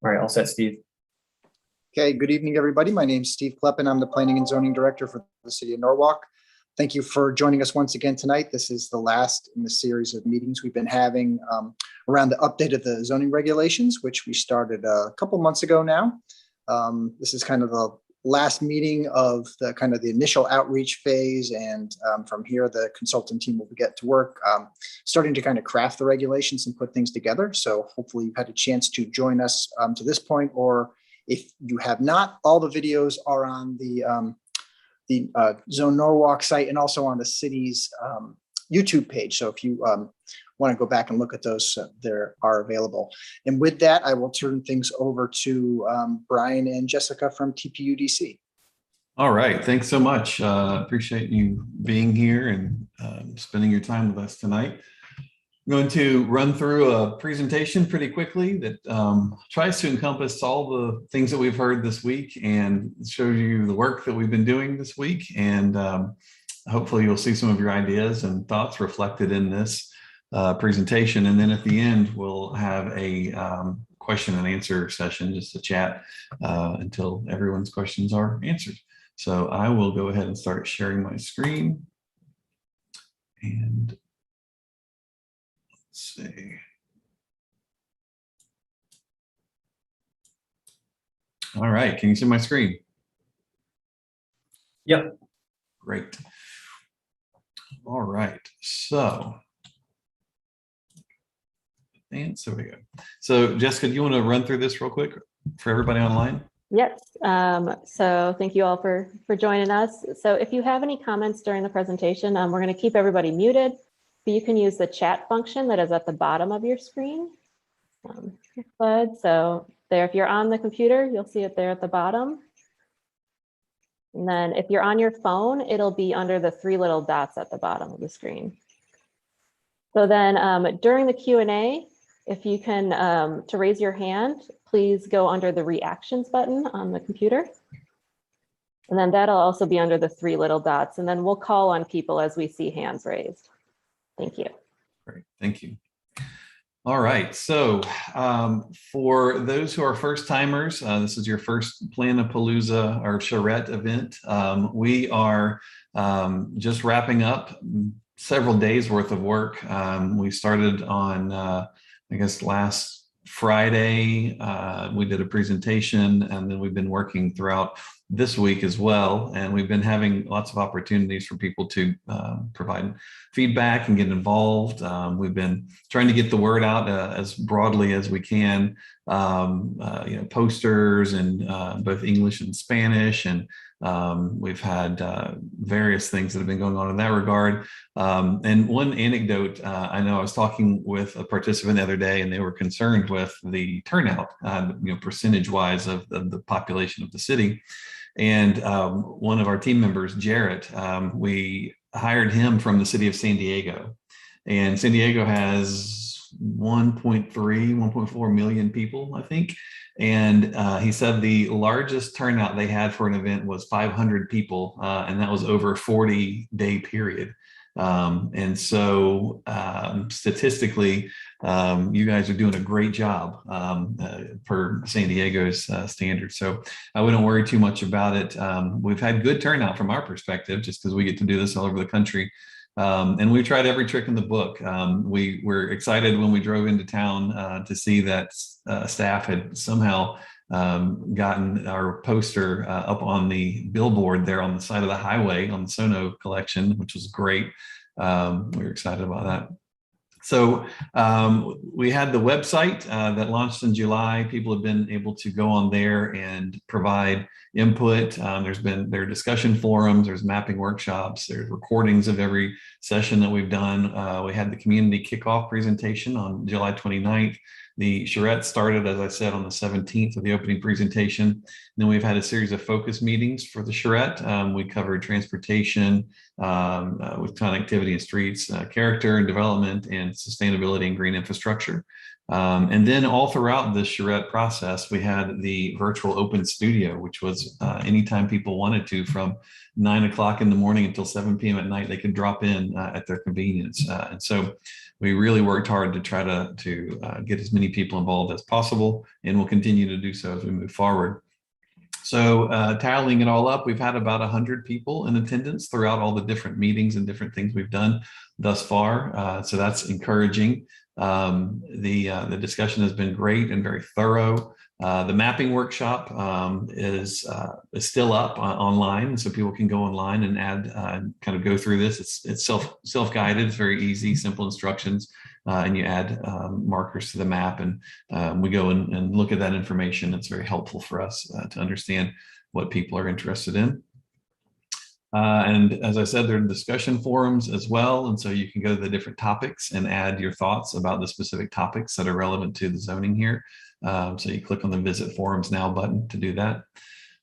All right, all set, Steve. Okay, good evening, everybody. My name is Steve Kleppen. I'm the Planning and Zoning Director for the City of Norwalk. Thank you for joining us once again tonight. This is the last in the series of meetings we've been having around the update of the zoning regulations, which we started a couple months ago now. This is kind of the last meeting of the kind of the initial outreach phase, and from here the consultant team will get to work starting to kind of craft the regulations and put things together. So hopefully you've had a chance to join us to this point, or if you have not, all the videos are on the Zone Norwalk site and also on the city's YouTube page. So if you want to go back and look at those, they are available. And with that, I will turn things over to Brian and Jessica from TPUDC. All right, thanks so much. Appreciate you being here and spending your time with us tonight. I'm going to run through a presentation pretty quickly that tries to encompass all the things that we've heard this week and show you the work that we've been doing this week. And hopefully you'll see some of your ideas and thoughts reflected in this presentation. And then at the end, we'll have a question and answer session, just a chat until everyone's questions are answered. So I will go ahead and start sharing my screen. And let's see. All right, can you see my screen? Yep. Great. All right, so there we go. So Jessica, do you want to run through this real quick for everybody online? Yes. So thank you all for joining us. So if you have any comments during the presentation, we're going to keep everybody muted, but you can use the chat function that is at the bottom of your screen. So there, if you're on the computer, you'll see it there at the bottom. And then if you're on your phone, it'll be under the three little dots at the bottom of the screen. So then during the Q&A, if you can, to raise your hand, please go under the reactions button on the computer. And then that'll also be under the three little dots. And then we'll call on people as we see hands raised. Thank you. Great, thank you. All right, so for those who are first timers, this is your first Planapalooza or Charrette event. We are just wrapping up several days worth of work. We started on, I guess, last Friday. We did a presentation, and then we've been working throughout this week as well. And we've been having lots of opportunities for people to provide feedback and get involved. We've been trying to get the word out as broadly as we can, posters and both English and Spanish. And we've had various things that have been going on in that regard. And one anecdote, I know I was talking with a participant the other day, and they were concerned with the turnout, percentage-wise of the population of the city. And one of our team members, Charrette, we hired him from the city of San Diego. And San Diego has 1.4 million people, I think. And he said the largest turnout they had for an event was 500 people, and that was over a 40-day period. And so statistically, you guys are doing a great job for San Diego's standards. So I wouldn't worry too much about it. We've had good turnout from our perspective, just because we get to do this all over the country. And we've tried every trick in the book. We were excited when we drove into town to see that staff had somehow gotten our poster up on the billboard there on the side of the highway on the Sono collection, which was great. We were excited about that. So we had the website that launched in July. People have been able to go on there and provide input. There are discussion forums, there's mapping workshops, there's recordings of every session that we've done. We had the community kickoff presentation on July 29th. The Charrette started, as I said, on the 17th with the opening presentation. And then we've had a series of focus meetings for the Charrette. We covered transportation with connectivity and streets, character and development, and and sustainability and green infrastructure. And then all throughout the Charrette process, we had the virtual open studio, which was anytime people wanted to, from 9 o'clock in the morning until 7 p.m. at night, they could drop in at their convenience. And so we really worked hard to try to get as many people involved as possible, and we'll continue to do so as we move forward. So tallying it all up, we've had about 100 people in attendance throughout all the different meetings and different things we've done thus far. So that's encouraging. The discussion has been great and very thorough. The mapping workshop is still up online, so people can go online and add kind of go through this. It's self-guided. It's very easy, simple instructions, and you add markers to the map, and we go and look at that information. It's very helpful for us to understand what people are interested in. And as I said, there are discussion forums as well. And so you can go to the different topics and add your thoughts about the specific topics that are relevant to the zoning here. So you click on the Visit Forums Now button to do that.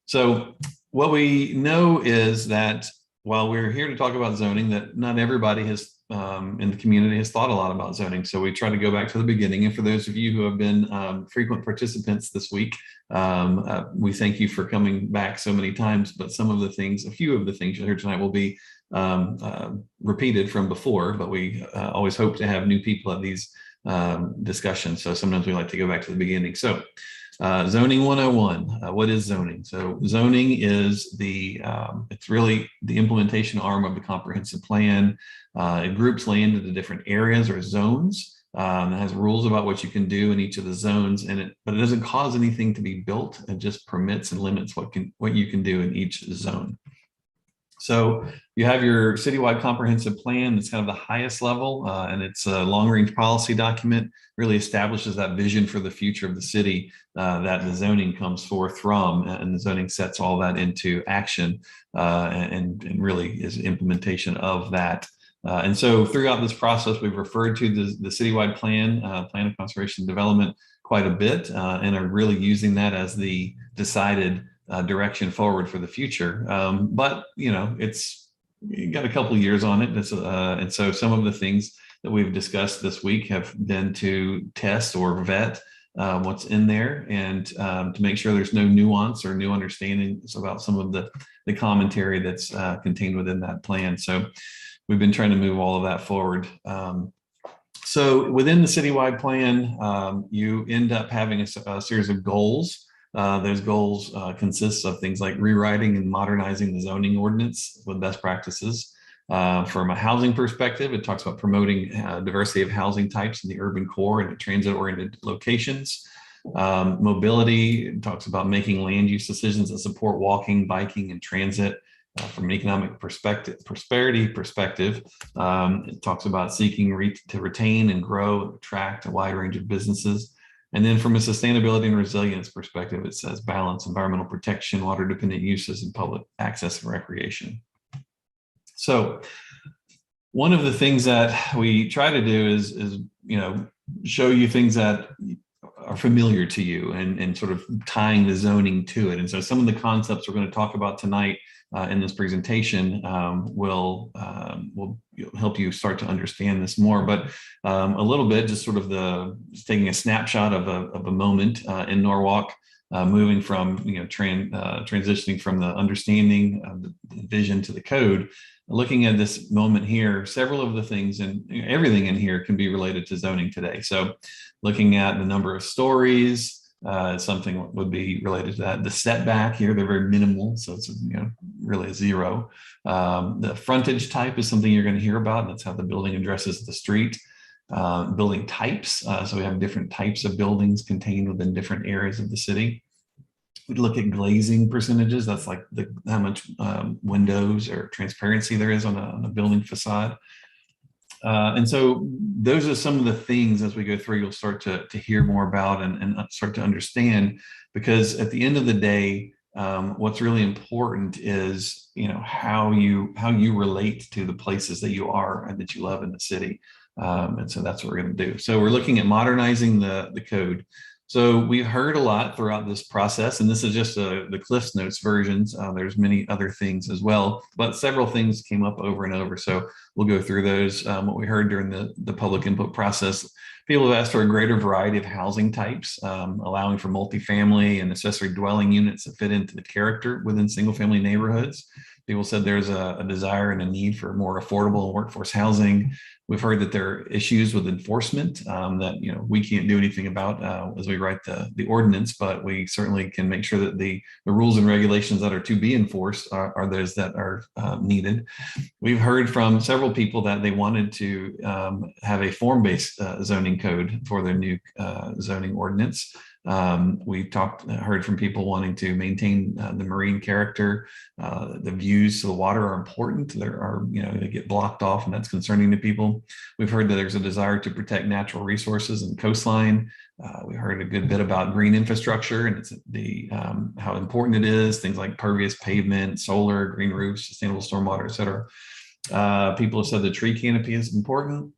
So what we know is that while we're here to talk about zoning, that not everybody has in the community has thought a lot about zoning. So we try to go back to the beginning. And for those of you who have been frequent participants this week, we thank you for coming back so many times. But a few of the things you'll hear tonight will be repeated from before, but we always hope to have new people at these discussions. So sometimes we like to go back to the beginning. So zoning 101, what is zoning? So zoning is it's really the implementation arm of the comprehensive plan. It groups land into different areas or zones. It has rules about what you can do in each of the zones, but it doesn't cause anything to be built. It just permits and limits what you can do in each zone. So you have your citywide comprehensive plan. It's kind of the highest level, and it's a long-range policy document, really establishes that vision for the future of the city that the zoning comes forth from, and the zoning sets all that into action and really is implementation of that. And so throughout this process, we've referred to the citywide plan, plan of conservation and development quite a bit, and are really using that as the decided direction forward for the future. But, you got a couple of years on it. And so some of the things that we've discussed this week have been to test or vet what's in there, and to make sure there's no nuance or new understandings about some of the commentary that's contained within that plan. So we've been trying to move all of that forward. So within the citywide plan, you end up having a series of goals. Those goals consist of things like rewriting and modernizing the zoning ordinance with best practices. From a housing perspective, it talks about promoting diversity of housing types in the urban core and transit-oriented locations. Mobility, it talks about making land use decisions that support walking, biking, and transit. From an economic prosperity perspective, it talks about seeking to retain and grow, attract a wide range of businesses. And then from a sustainability and resilience perspective, it says balance environmental protection, water dependent uses, and public access and recreation. So one of the things that we try to do is show you things that are familiar to you and sort of tying the zoning to it. And so some of the concepts we're going to talk about tonight in this presentation will help you start to understand this more. But a little bit, just sort of taking a snapshot of a moment in Norwalk, moving from transitioning from the understanding of the vision to the code. Looking at this moment here, several of the things and everything in here can be related to zoning today. So looking at the number of stories, something would be related to that. The setback here, they're very minimal, so it's really a zero. The frontage type is something you're going to hear about. That's how the building addresses the street. Building types, so we have different types of buildings contained within different areas of the city. We'd look at glazing percentages. That's like how much windows or transparency there is on a building facade. And so those are some of the things as we go through, you'll start to hear more about and start to understand, because at the end of the day, what's really important is, how you relate to the places that you are and that you love in the city. And so that's what we're going to do. So we're looking at modernizing the code. So we've heard a lot throughout this process, and this is just the Cliffs Notes versions. There's many other things as well, but several things came up over and over. So we'll go through those. What we heard during the public input process, people have asked for a greater variety of housing types, allowing for multifamily and accessory dwelling units that fit into the character within single family neighborhoods. People said there's a desire and a need for more affordable workforce housing. We've heard that there are issues with enforcement that we can't do anything about as we write the ordinance, but we certainly can make sure that the rules and regulations that are to be enforced are those that are needed. We've heard from several people that they wanted to have a form-based zoning code for their new zoning ordinance. We heard from people wanting to maintain the marine character. The views to the water are important. They get blocked off, and that's concerning to people. We've heard that there's a desire to protect natural resources and coastline. We heard a good bit about green infrastructure and it's how important it is. Things like pervious pavement, solar, green roofs, sustainable stormwater, et cetera. People have said the tree canopy is important.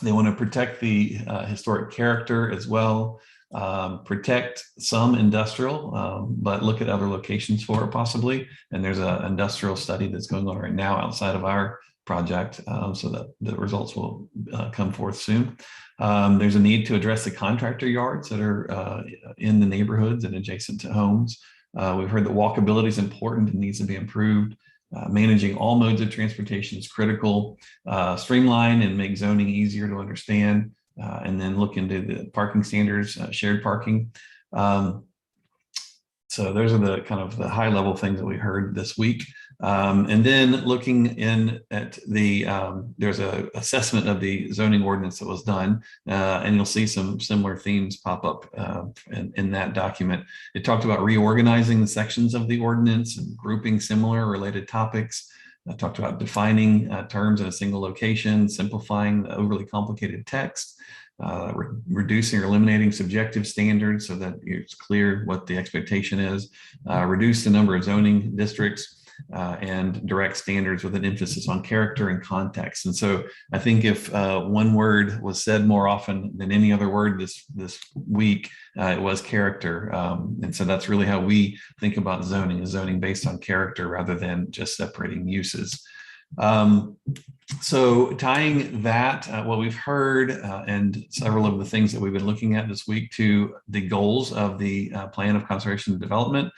They want to protect the historic character as well. Protect some industrial, but look at other locations for it possibly. And there's an industrial study that's going on right now outside of our project, so that the results will come forth soon. There's a need to address the contractor yards that are in the neighborhoods and adjacent to homes. We've heard that walkability is important and needs to be improved. Managing all modes of transportation is critical. Streamline and make zoning easier to understand. And then look into the parking standards, shared parking. So those are the kind of the high level things that we heard this week. And then looking in at there's an assessment of the zoning ordinance that was done, and you'll see some similar themes pop up in that document. It talked about reorganizing the sections of the ordinance and grouping similar related topics. I talked about defining terms in a single location, simplifying the overly complicated text, reducing or eliminating subjective standards so that it's clear what the expectation is, reduce the number of zoning districts, and direct standards with an emphasis on character and context. And so I think if one word was said more often than any other word this week, it was character. And so that's really how we think about zoning, is zoning based on character rather than just separating uses. So tying that, what we've heard and several of the things that we've been looking at this week to the goals of the Plan of Conservation and Development.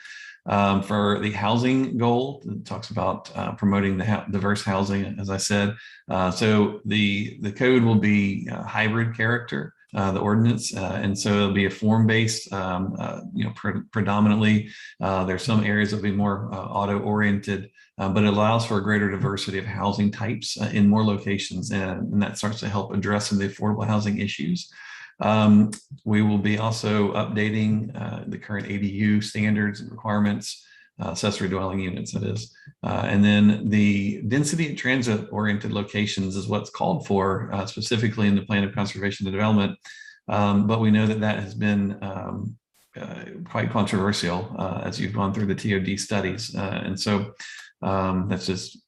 For the housing goal, it talks about promoting the diverse housing, as I said. So the code will be hybrid character, the ordinance, and so it'll be a form-based, predominantly. There's some areas that'll be more auto-oriented, but it allows for a greater diversity of housing types in more locations, and that starts to help address some of the affordable housing issues. We will be also updating the current ADU standards and requirements, accessory dwelling units, that is. And then the density and transit-oriented locations is what's called for specifically in the Plan of Conservation and Development. But we know that has been quite controversial as you've gone through the TOD studies. And so that's just,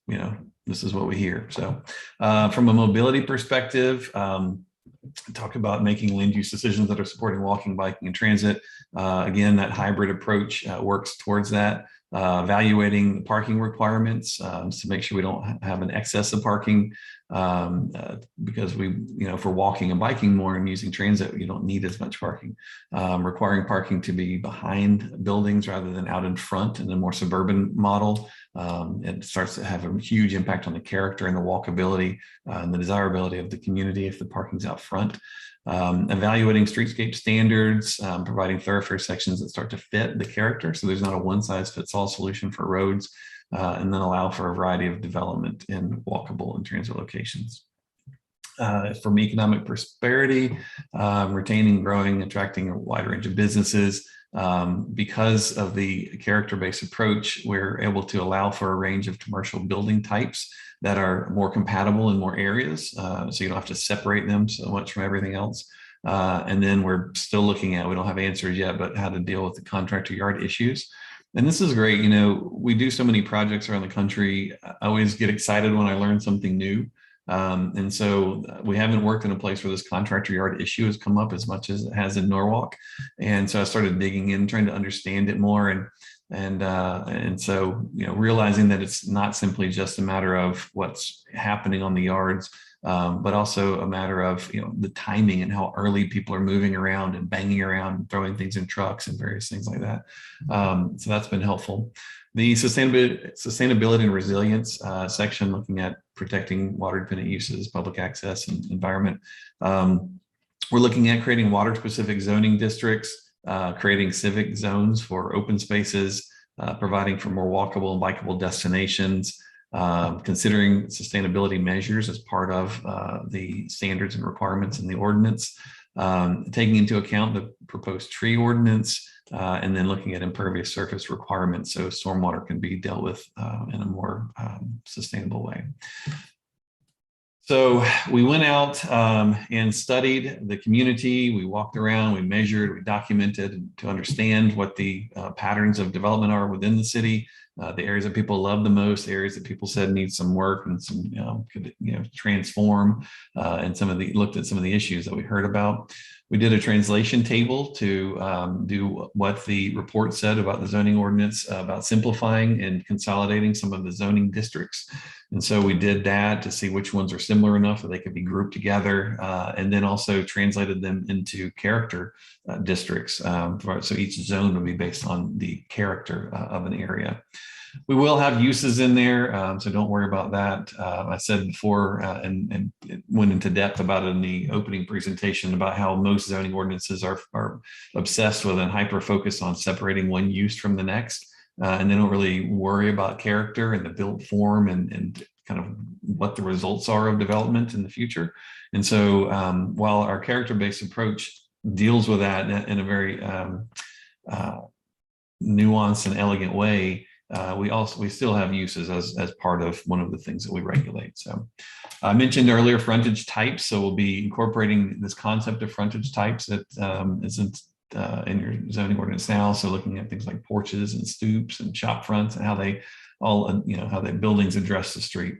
this is what we hear. So from a mobility perspective, talk about making land use decisions that are supporting walking, biking, and transit. Again, that hybrid approach works towards that. Evaluating the parking requirements to make sure we don't have an excess of parking because for walking and biking more and using transit, you don't need as much parking. Requiring parking to be behind buildings rather than out in front in a more suburban model. It starts to have a huge impact on the character and the walkability and the desirability of the community if the parking's out front. Evaluating streetscape standards, providing thoroughfare sections that start to fit the character. So there's not a one-size-fits-all solution for roads, and then allow for a variety of development in walkable and transit locations. From economic prosperity, retaining, growing, attracting a wide range of businesses. Because of the character-based approach, we're able to allow for a range of commercial building types that are more compatible in more areas. So you don't have to separate them so much from everything else. And then we're still looking at, we don't have answers yet, but how to deal with the contractor yard issues. And this is great. We do so many projects around the country. I always get excited when I learn something new. And so we haven't worked in a place where this contractor yard issue has come up as much as it has in Norwalk. And so I started digging in, trying to understand it more. And so, realizing that it's not simply just a matter of what's happening on the yards, but also a matter of, the timing and how early people are moving around and banging around and throwing things in trucks and various things like that. So that's been helpful. The sustainability and resilience section, looking at protecting water dependent uses, public access, and environment. We're looking at creating water specific zoning districts, creating civic zones for open spaces, providing for more walkable and bikeable destinations, considering sustainability measures as part of the standards and requirements in the ordinance, taking into account the proposed tree ordinance, and then looking at impervious surface requirements so stormwater can be dealt with in a more sustainable way. So we went out and studied the community. We walked around, we measured, we documented to understand what the patterns of development are within the city, the areas that people love the most, areas that people said need some work and some could transform, and looked at some of the issues that we heard about. We did a translation table to do what the report said about the zoning ordinance, about simplifying and consolidating some of the zoning districts. And so we did that to see which ones are similar enough that they could be grouped together, and then also translated them into character districts. So each zone would be based on the character of an area. We will have uses in there, so don't worry about that. I said before and went into depth about it in the opening presentation about how most zoning ordinances are obsessed with and hyper-focused on separating one use from the next. And they don't really worry about character and the built form and kind of what the results are of development in the future. And so while our character-based approach deals with that in a very nuanced and elegant way, we still have uses as part of one of the things that we regulate. So I mentioned earlier frontage types. So we'll be incorporating this concept of frontage types that isn't in your zoning ordinance now. So looking at things like porches and stoops and shop fronts and how they all, how the buildings address the street.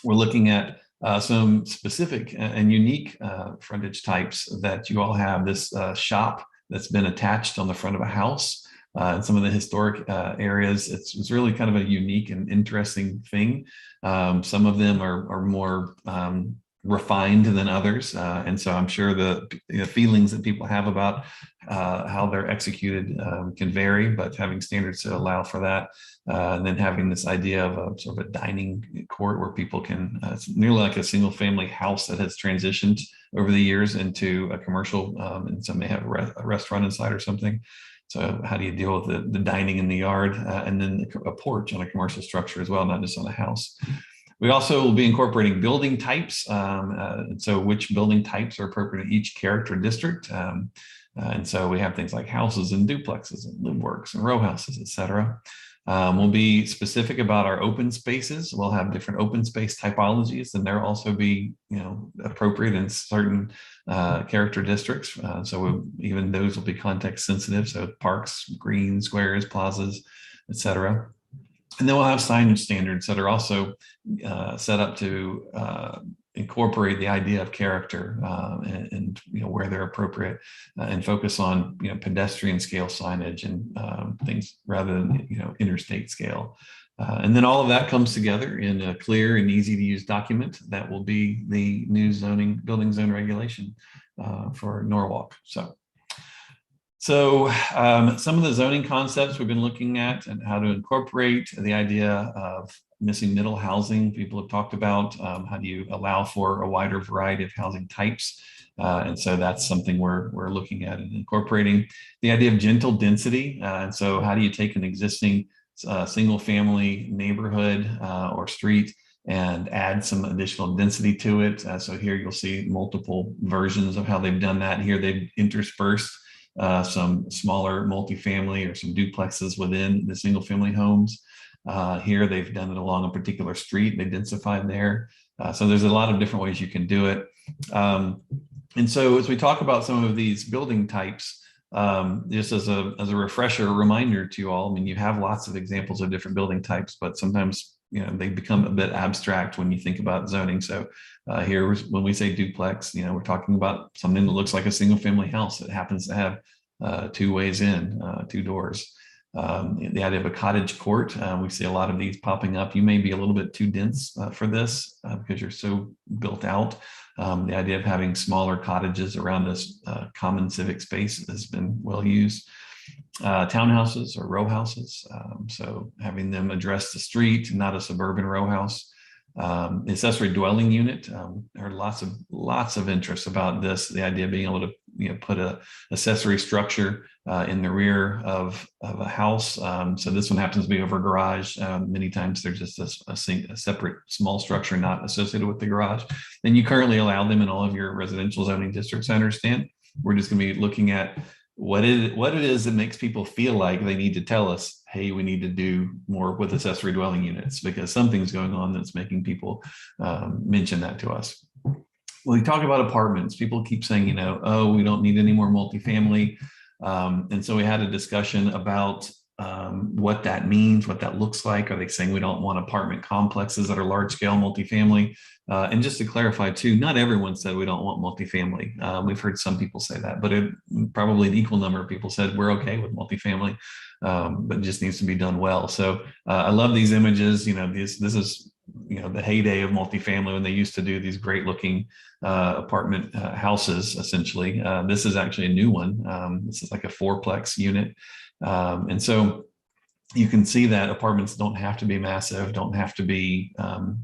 We're looking at some specific and unique frontage types that you all have. This shop that's been attached on the front of a house. In some of the historic areas, it's really kind of a unique and interesting thing. Some of them are more refined than others. And so I'm sure the feelings that people have about how they're executed can vary, but having standards to allow for that. And then having this idea of a sort of a dining court where people can, it's nearly like a single family house that has transitioned over the years into a commercial, and some may have a restaurant inside or something. So how do you deal with the dining in the yard, and then a porch on a commercial structure as well, not just on a house. We also will be incorporating building types. So which building types are appropriate in each character district. And so we have things like houses and duplexes and live works and row houses, et cetera. We'll be specific about our open spaces. We'll have different open space typologies, and they'll also be, appropriate in certain character districts. So even those will be context sensitive. So parks, greens, squares, plazas, et cetera. And then we'll have signage standards that are also set up to incorporate the idea of character and where they're appropriate, and focus on pedestrian scale signage and things rather than interstate scale. And then all of that comes together in a clear and easy to use document that will be the new building zone regulation for Norwalk. So some of the zoning concepts we've been looking at and how to incorporate the idea of missing middle housing. People have talked about how do you allow for a wider variety of housing types. And so that's something we're looking at and incorporating. The idea of gentle density. And so how do you take an existing single family neighborhood or street and add some additional density to it. So here you'll see multiple versions of how they've done that. Here they've interspersed some smaller multifamily or some duplexes within the single family homes. Here they've done it along a particular street, they densified there. So there's a lot of different ways you can do it. And so as we talk about some of these building types, just as a refresher, reminder to you all, I mean, you have lots of examples of different building types, but sometimes they become a bit abstract when you think about zoning. So here, when we say duplex, we're talking about something that looks like a single family house that happens to have 2 ways in, 2 doors. The idea of a cottage court, we see a lot of these popping up. You may be a little bit too dense for this because you're so built out. The idea of having smaller cottages around this common civic space has been well used. Townhouses or row houses, so having them address the street, not a suburban row house. Accessory dwelling unit, there are lots of interest about this. The idea of being able to put a accessory structure in the rear of a house. So this one happens to be over a garage. Many times they're just a separate small structure not associated with the garage. And you currently allow them in all of your residential zoning districts, I understand. We're just going to be looking at what it is that makes people feel like they need to tell us, hey, we need to do more with accessory dwelling units because something's going on that's making people mention that to us. When we talk about apartments, people keep saying, oh, we don't need any more multifamily. And so we had a discussion about what that means, what that looks like. Are they saying we don't want apartment complexes that are large scale multifamily? And just to clarify too, not everyone said we don't want multifamily. We've heard some people say that, but probably an equal number of people said we're okay with multifamily, but it just needs to be done well. So I love these images. This is the heyday of multifamily when they used to do these great looking apartment houses. Essentially, this is actually a new one. This is like a 4-plex unit. And so you can see that apartments don't have to be massive, don't have to be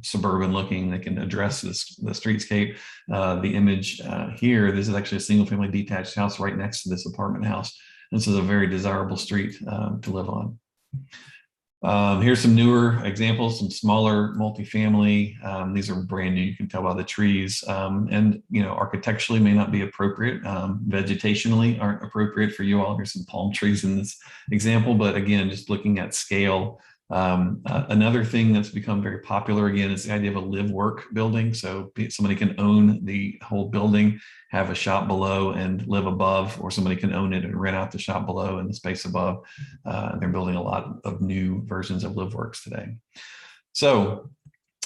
suburban looking. They can address the streetscape. The image here, this is actually a single family detached house right next to this apartment house. This is a very desirable street to live on. Here's some newer examples, some smaller multifamily. These are brand new, you can tell by the trees. And architecturally may not be appropriate. Vegetationally aren't appropriate for you all. Here's some palm trees in this example, but again, just looking at scale. Another thing that's become very popular again is the idea of a live-work building. So somebody can own the whole building, have a shop below and live above, or somebody can own it and rent out the shop below and the space above. They're building a lot of new versions of live-works today. So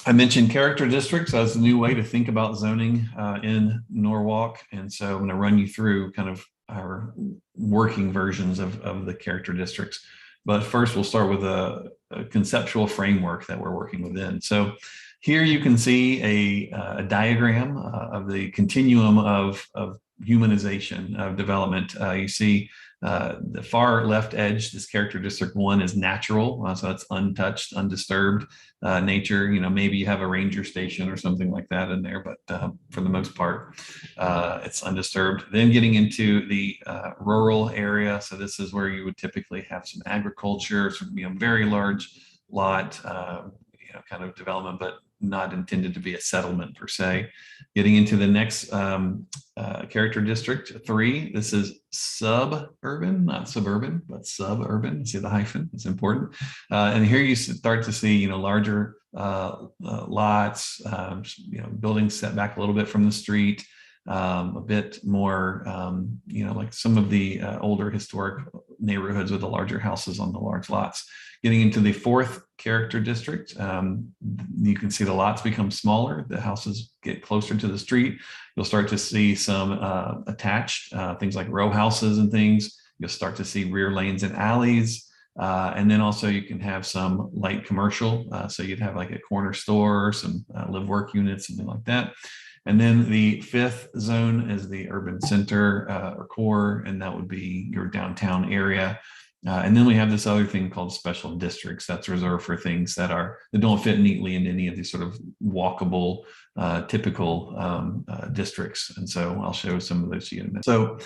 I mentioned character districts as a new way to think about zoning in Norwalk. And so I'm going to run you through kind of our working versions of the character districts. But first, we'll start with a conceptual framework that we're working within. So here you can see a diagram of the continuum of humanization of development. You see the far left edge, this character district 1 is natural. So that's untouched, undisturbed nature. Maybe you have a ranger station or something like that in there, but for the most part, it's undisturbed. Then getting into the rural area. So this is where you would typically have some agriculture, some very large lot, kind of development, but not intended to be a settlement per se. Getting into the next character district 3, this is suburban, not suburban, but suburban. See the hyphen, it's important. And here you start to see, larger lots, buildings set back a little bit from the street, a bit more, like some of the older historic neighborhoods with the larger houses on the large lots. Getting into the 4th character district, you can see the lots become smaller, the houses get closer to the street. You'll start to see some attached things like row houses and things. You'll start to see rear lanes and alleys. And then also you can have some light commercial. So you'd have like a corner store, some live work units, something like that. And then the 5th zone is the urban center or core, and that would be your downtown area. And then we have this other thing called special districts that's reserved for things that don't fit neatly into any of these sort of walkable, typical districts. And so I'll show some of those to you in a minute. So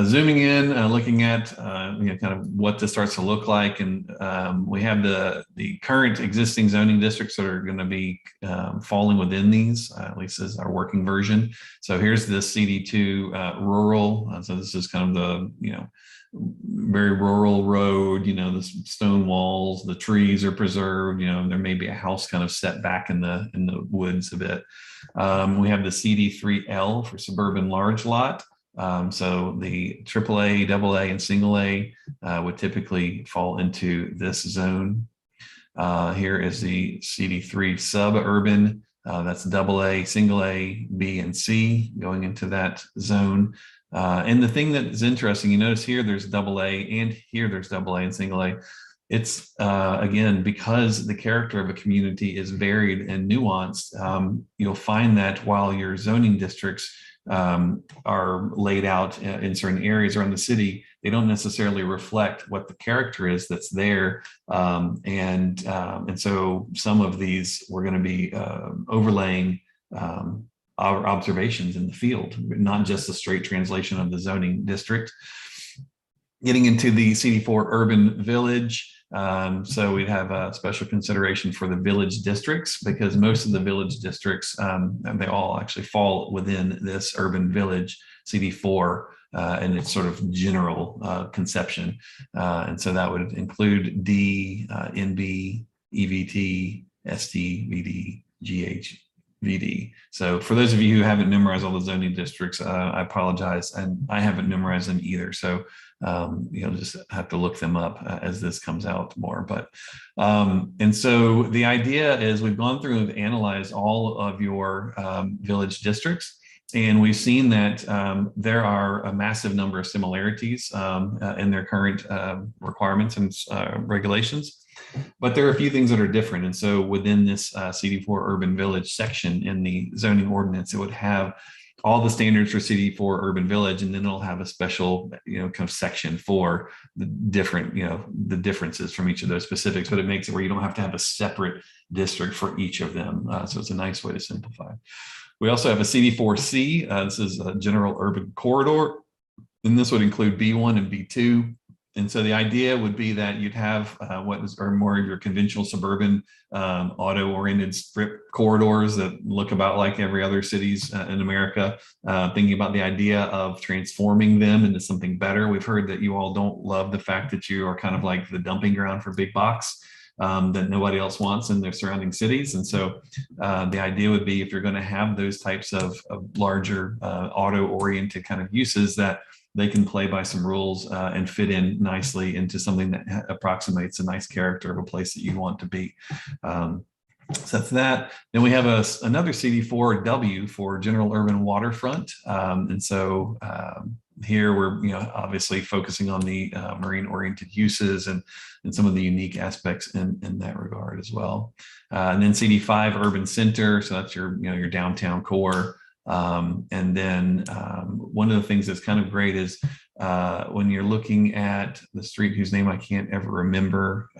zooming in, looking at kind of what this starts to look like, and we have the current existing zoning districts that are going to be falling within these. At least as our working version. So here's the CD2 rural. So this is kind of the very rural road. The stone walls, the trees are preserved. There may be a house kind of set back in the woods a bit. We have the CD3L for suburban large lot. So the AAA, AA, and single A would typically fall into this zone. Here is the CD3 suburban. That's AA, single A, B, and C going into that zone. And the thing that is interesting, you notice here there's AA, and here there's AA and single A. It's again, because the character of a community is varied and nuanced, you'll find that while your zoning districts are laid out in certain areas around the city, they don't necessarily reflect what the character is that's there. And so some of these we're going to be overlaying our observations in the field, not just a straight translation of the zoning district. Getting into the CD4 urban village. So we'd have a special consideration for the village districts, because most of the village districts, they all actually fall within this urban village CD4 and its sort of general conception. And so that would include D, NB, EVT, ST, VD, GH, VD. So for those of you who haven't memorized all the zoning districts, I apologize, and I haven't memorized them either. So you'll just have to look them up as this comes out more. But and so the idea is we've gone through and analyzed all of your village districts, and we've seen that there are a massive number of similarities in their current requirements and regulations. But there are a few things that are different. And so within this CD4 urban village section in the zoning ordinance, it would have all the standards for CD4 urban village, and then it'll have a special, kind of section for the different, the differences from each of those specifics, but it makes it where you don't have to have a separate district for each of them. So it's a nice way to simplify. We also have a CD4C. This is a general urban corridor, and this would include B1 and B2. And so the idea would be that you'd have are more of your conventional suburban auto-oriented strip corridors that look about like every other cities in America, thinking about the idea of transforming them into something better. We've heard that you all don't love the fact that you are kind of like the dumping ground for big box that nobody else wants in their surrounding cities. And so the idea would be, if you're going to have those types of larger auto-oriented kind of uses, that they can play by some rules and fit in nicely into something that approximates a nice character of a place that you want to be. So that's that. Then we have another CD4W for general urban waterfront. And so here we're obviously focusing on the marine oriented uses and some of the unique aspects in that regard as well. And then CD5 urban center. So that's your downtown core. And then one of the things that's kind of great is when you're looking at the street whose name I can't ever remember,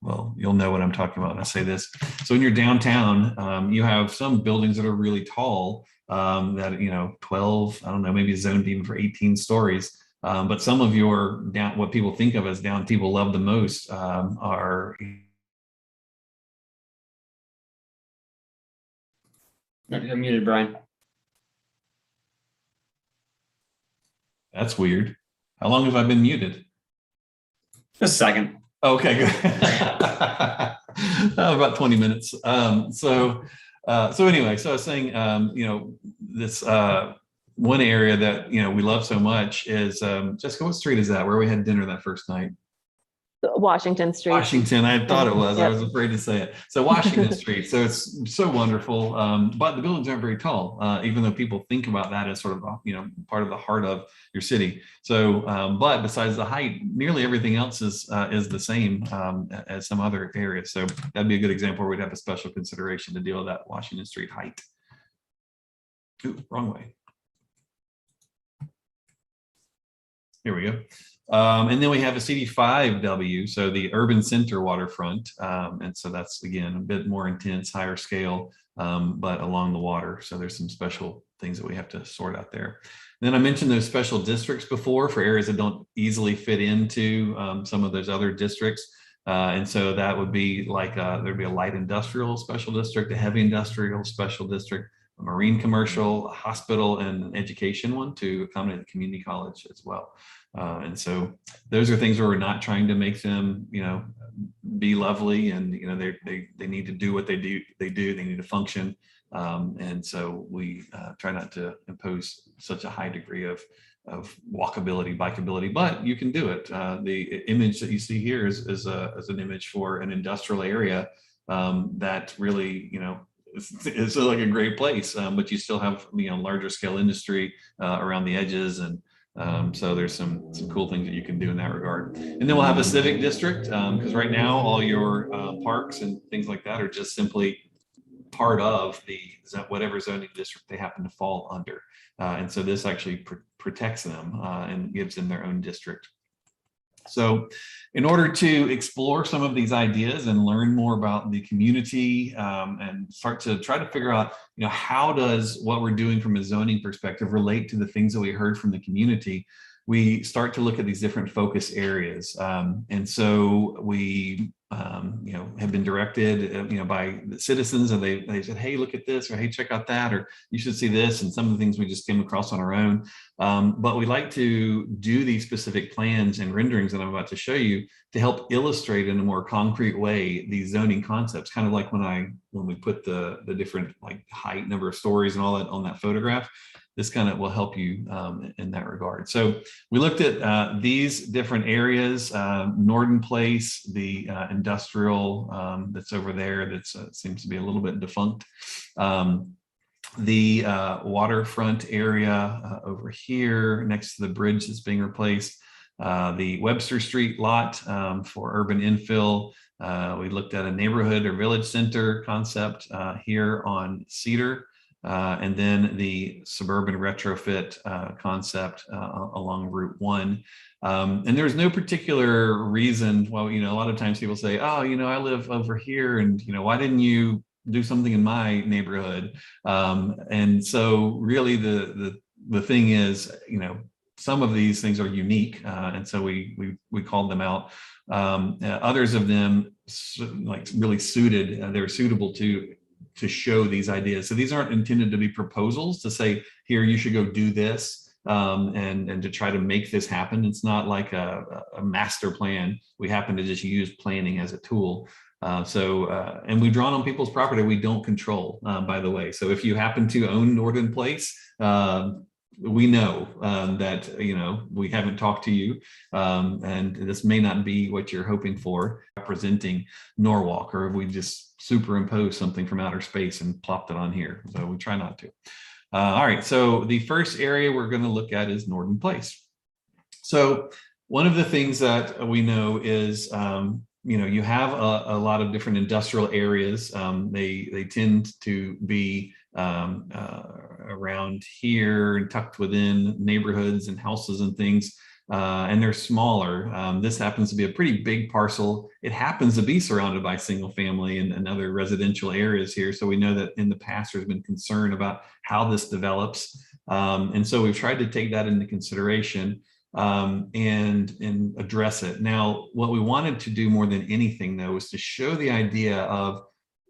well, you'll know what I'm talking about when I say this. So when you're downtown, you have some buildings that are really tall, that 12, I don't know, maybe zoned even for 18 stories. But some of your what people think of as down people love the most are. You're muted, Brian. That's weird. How long have I been muted? Just a second. Okay, good. About 20 minutes. So anyway, so I was saying, this one area that we love so much is Jessica. What street is that? Where we had dinner that first night? Washington Street. Washington, I thought it was. Yep. I was afraid to say it. So Washington Street. So it's so wonderful, but the buildings aren't very tall, even though people think about that as sort of part of the heart of your city. So, but besides the height, nearly everything else is the same as some other areas. So that'd be a good example where we'd have a special consideration to deal with that Washington Street height. Ooh, wrong way. Here we go. And then we have a CD5W, so the urban center waterfront. And so that's, again, a bit more intense, higher scale, but along the water. So there's some special things that we have to sort out there. And then I mentioned those special districts before for areas that don't easily fit into some of those other districts. And so that would be like, there'd be a light industrial special district, a heavy industrial special district, a marine commercial, a hospital, and an education one to accommodate the community college as well. And so those are things where we're not trying to make them, be lovely, and they need to do what they do. They need to function. And so we try not to impose such a high degree of walkability, bikeability, but you can do it. The image that you see here is an image for an industrial area that really, it's like a great place, but you still have, larger scale industry around the edges. And so there's some cool things that you can do in that regard. And then we'll have a civic district, because right now all your parks and things like that are just simply part of the whatever zoning district they happen to fall under. And so this actually protects them and gives them their own district. So in order to explore some of these ideas and learn more about the community and start to try to figure out, how does what we're doing from a zoning perspective relate to the things that we heard from the community, we start to look at these different focus areas. And so we, have been directed, by the citizens, and they said, hey, look at this, or hey, check out that, or you should see this, and some of the things we just came across on our own. But we like to do these specific plans and renderings that I'm about to show you to help illustrate in a more concrete way these zoning concepts, kind of like when we put the different like height, number of stories and all that on that photograph. This kind of will help you in that regard. So we looked at these different areas, Norden Place, the industrial that's over there that seems to be a little bit defunct. The waterfront area over here next to the bridge that's being replaced. The Webster Street lot for urban infill. We looked at a neighborhood or village center concept here on Cedar. And then the suburban retrofit concept along Route 1. And there's no particular reason. Well, a lot of times people say, oh, I live over here, and, why didn't you do something in my neighborhood? And so really the thing is, some of these things are unique. And so we called them out. Others of them like really suited, they're suitable to show these ideas. So these aren't intended to be proposals to say, here, you should go do this, and to try to make this happen. It's not like a master plan. We happen to just use planning as a tool. And we've drawn on people's property we don't control, by the way. So if you happen to own Norden Place, we know that, we haven't talked to you, and this may not be what you're hoping for, representing Norwalk, or if we just superimpose something from outer space and plopped it on here. So we try not to. All right, so the first area we're going to look at is Norden Place. So one of the things that we know is, you have a lot of different industrial areas. They tend to be around here and tucked within neighborhoods and houses and things, and they're smaller. This happens to be a pretty big parcel. It happens to be surrounded by single family and other residential areas here. So we know that in the past there's been concern about how this develops. And so we've tried to take that into consideration and address it. Now, what we wanted to do more than anything, though, was to show the idea of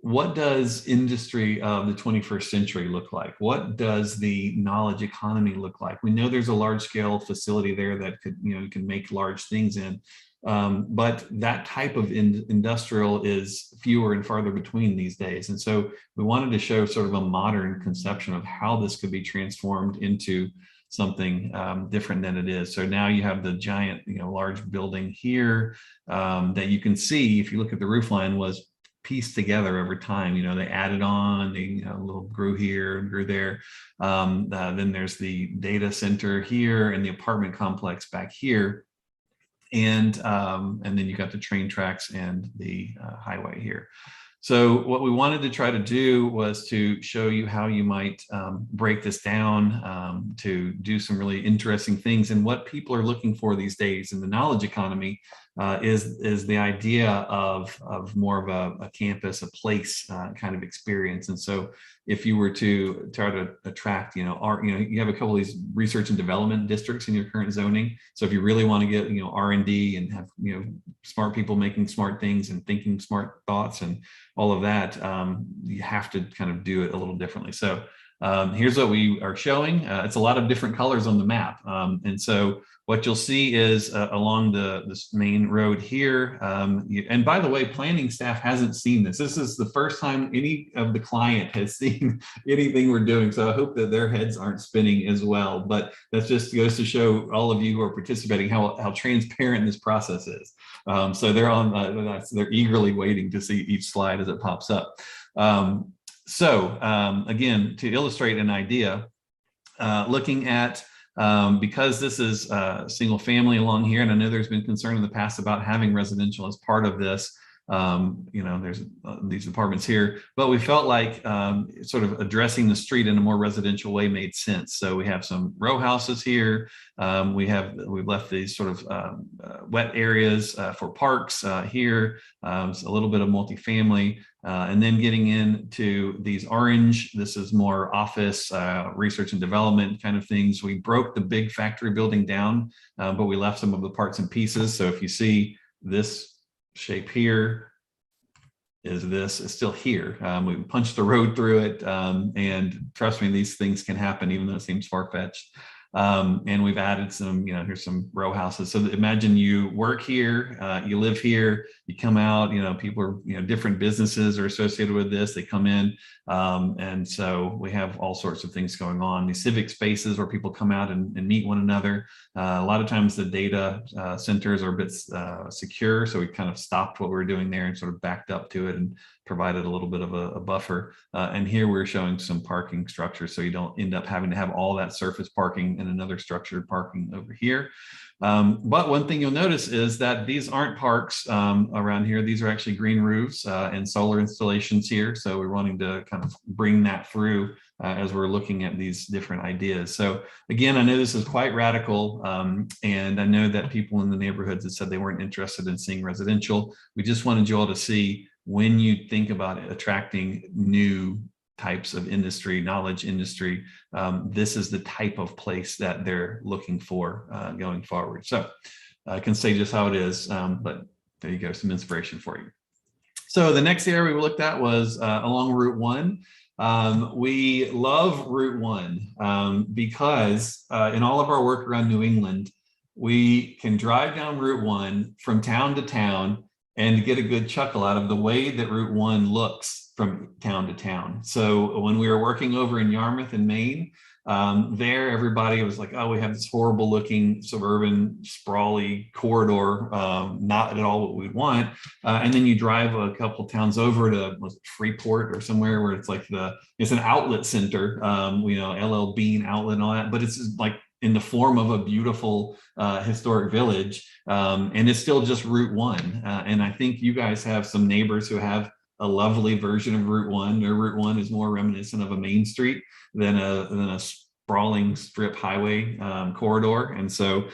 what does industry of the 21st century look like? What does the knowledge economy look like? We know there's a large scale facility there that could, you can make large things in, but that type of industrial is fewer and farther between these days. And so we wanted to show sort of a modern conception of how this could be transformed into something different than it is. So now you have the giant, large building here that you can see, if you look at the roof line, was pieced together over time. They added on, they a little grew here, grew there. Then there's the data center here and the apartment complex back here. And then you got the train tracks and the highway here. So what we wanted to try to do was to show you how you might break this down to do some really interesting things. And what people are looking for these days in the knowledge economy is the idea of more of a campus, a place kind of experience. And so if you were to try to attract, you have a couple of these research and development districts in your current zoning. So if you really want to get, R&D and have, smart people making smart things and thinking smart thoughts and all of that, you have to kind of do it a little differently. So Here's what we are showing. It's a lot of different colors on the map. And so what you'll see is along this main road here. And by the way, planning staff hasn't seen this. This is the first time any of the client has seen anything we're doing. So I hope that their heads aren't spinning as well. But that just goes to show all of you who are participating how transparent this process is. So they're they're eagerly waiting to see each slide as it pops up. Again, to illustrate an idea, looking at because this is single family along here, and I know there's been concern in the past about having residential as part of this. There's these apartments here, but we felt like sort of addressing the street in a more residential way made sense. So we have some row houses here. We've left these sort of wet areas for parks here, a little bit of multifamily, and then getting into these orange. This is more office, research and development kind of things. We broke the big factory building down, but we left some of the parts and pieces. So if you see this shape here is still here. We punched the road through it, and trust me, these things can happen even though it seems far-fetched. And we've added some, here's some row houses. So imagine you work here, you live here, you come out, people are, different businesses are associated with this, they come in. And so we have all sorts of things going on. These civic spaces where people come out and meet one another. A lot of times the data centers are a bit secure. So we kind of stopped what we were doing there and sort of backed up to it and provided a little bit of a buffer. And here we're showing some parking structures, so you don't end up having to have all that surface parking and another structured parking over here. But one thing you'll notice is that these aren't parks around here. These are actually green roofs and solar installations here. So we're wanting to kind of bring that through as we're looking at these different ideas. So again, I know this is quite radical, and I know that people in the neighborhoods have said they weren't interested in seeing residential. We just wanted you all to see, when you think about attracting new types of industry, knowledge industry, this is the type of place that they're looking for going forward. So I can say just how it is, but there you go, some inspiration for you. So the next area we looked at was along Route 1. We love Route 1 because in all of our work around New England, we can drive down Route 1 from town to town and get a good chuckle out of the way that Route 1 looks from town to town. So when we were working over in Yarmouth in Maine, there everybody was like, oh, we have this horrible looking suburban sprawly corridor, not at all what we'd want. And then you drive a couple towns over to Freeport or somewhere where it's like it's an outlet center, LL Bean outlet and all that, but it's like in the form of a beautiful historic village, and it's still just Route 1. And I think you guys have some neighbors who have a lovely version of Route 1. Their Route 1 is more reminiscent of a main street than a sprawling strip highway corridor. And so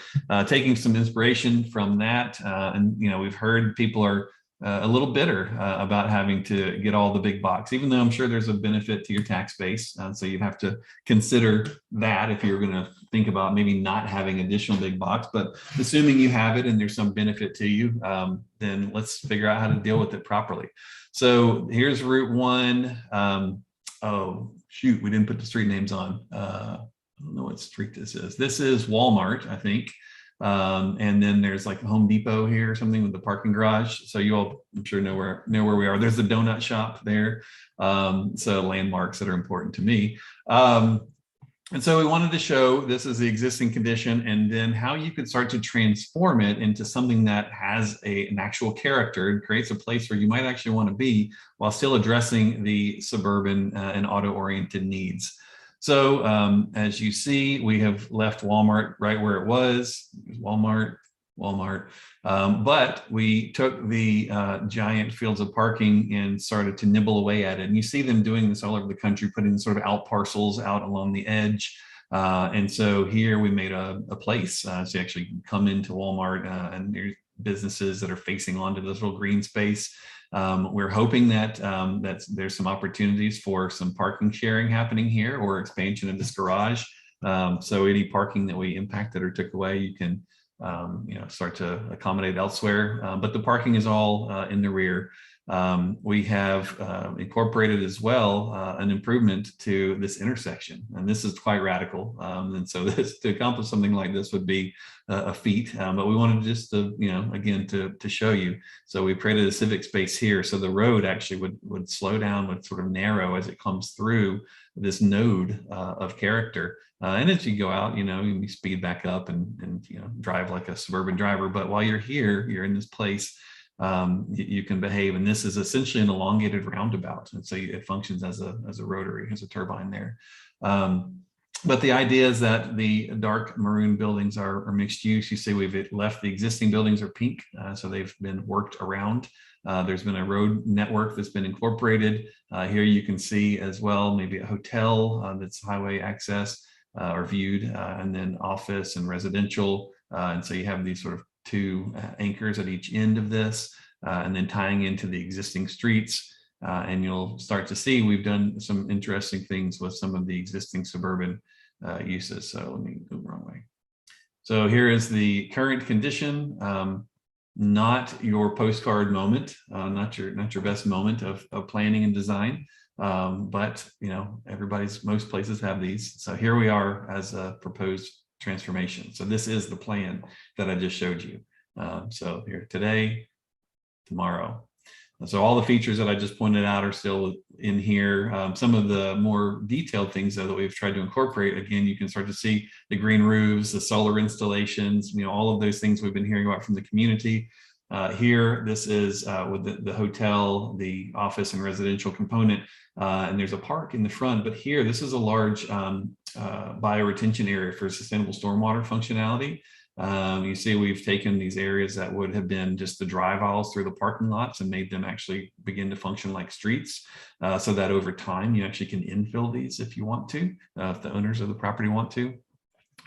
taking some inspiration from that, and we've heard people are a little bitter about having to get all the big box, even though I'm sure there's a benefit to your tax base. So you'd have to consider that if you're going to think about maybe not having additional big box. But assuming you have it and there's some benefit to you, then let's figure out how to deal with it properly. So here's Route 1. Oh, shoot, we didn't put the street names on. I don't know what street this is. This is Walmart, I think. And then there's like a Home Depot here or something with the parking garage. So you all, I'm sure, know where we are. There's the donut shop there. So landmarks that are important to me. And so we wanted to show this is the existing condition, and then how you could start to transform it into something that has an actual character and creates a place where you might actually want to be while still addressing the suburban and auto-oriented needs. So as you see, we have left Walmart right where it was. Walmart. But we took the giant fields of parking and started to nibble away at it. And you see them doing this all over the country, putting sort of out parcels out along the edge. And so here we made a place so you actually come into Walmart and there's businesses that are facing onto this little green space. We're hoping that there's some opportunities for some parking sharing happening here or expansion of this garage. So any parking that we impacted or took away, you can start to accommodate elsewhere. But the parking is all in the rear. We have incorporated as well an improvement to this intersection, and this is quite radical. And so this, to accomplish something like this would be a feat, but we wanted just to, again, to show you. So we created a civic space here. So the road actually would slow down, would sort of narrow as it comes through this node of character. And as you go out, you speed back up and drive like a suburban driver. But while you're here, you're in this place, you can behave. And this is essentially an elongated roundabout. And so it functions as a rotary, as a turbine there. But the idea is that the dark maroon buildings are mixed use. You see we've left the existing buildings are pink, so they've been worked around. There's been a road network that's been incorporated. Here you can see as well, maybe a hotel that's highway access or viewed, and then office and residential. And so you have these sort of two anchors at each end of this, and then tying into the existing streets. And you'll start to see we've done some interesting things with some of the existing suburban uses. So let me go the wrong way. So here is the current condition. Not your postcard moment, not your best moment of planning and design, but most places have these. So here we are as a proposed transformation. So this is the plan that I just showed you. So here today, tomorrow. So all the features that I just pointed out are still in here. Some of the more detailed things though that we've tried to incorporate, again, you can start to see the green roofs, the solar installations, all of those things we've been hearing about from the community. Here, this is with the hotel, the office and residential component, and there's a park in the front. But here, this is a large bioretention area for sustainable stormwater functionality. You see we've taken these areas that would have been just the drive aisles through the parking lots and made them actually begin to function like streets, so that over time you actually can infill these if you want to, if the owners of the property want to.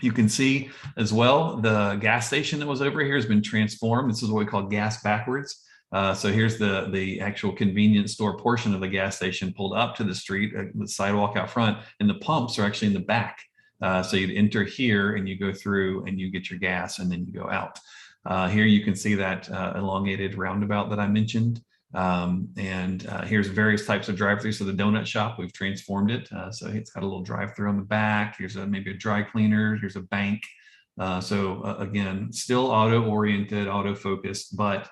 You can see as well the gas station that was over here has been transformed. This is what we call gas backwards. So here's the actual convenience store portion of the gas station pulled up to the street, the sidewalk out front, and the pumps are actually in the back. So you'd enter here and you go through and you get your gas and then you go out. Here you can see that elongated roundabout that I mentioned. Here's various types of drive-through. So the donut shop, we've transformed it. So it's got a little drive-through on the back. Here's maybe a dry cleaner. Here's a bank. Again, still auto-oriented, auto-focused, but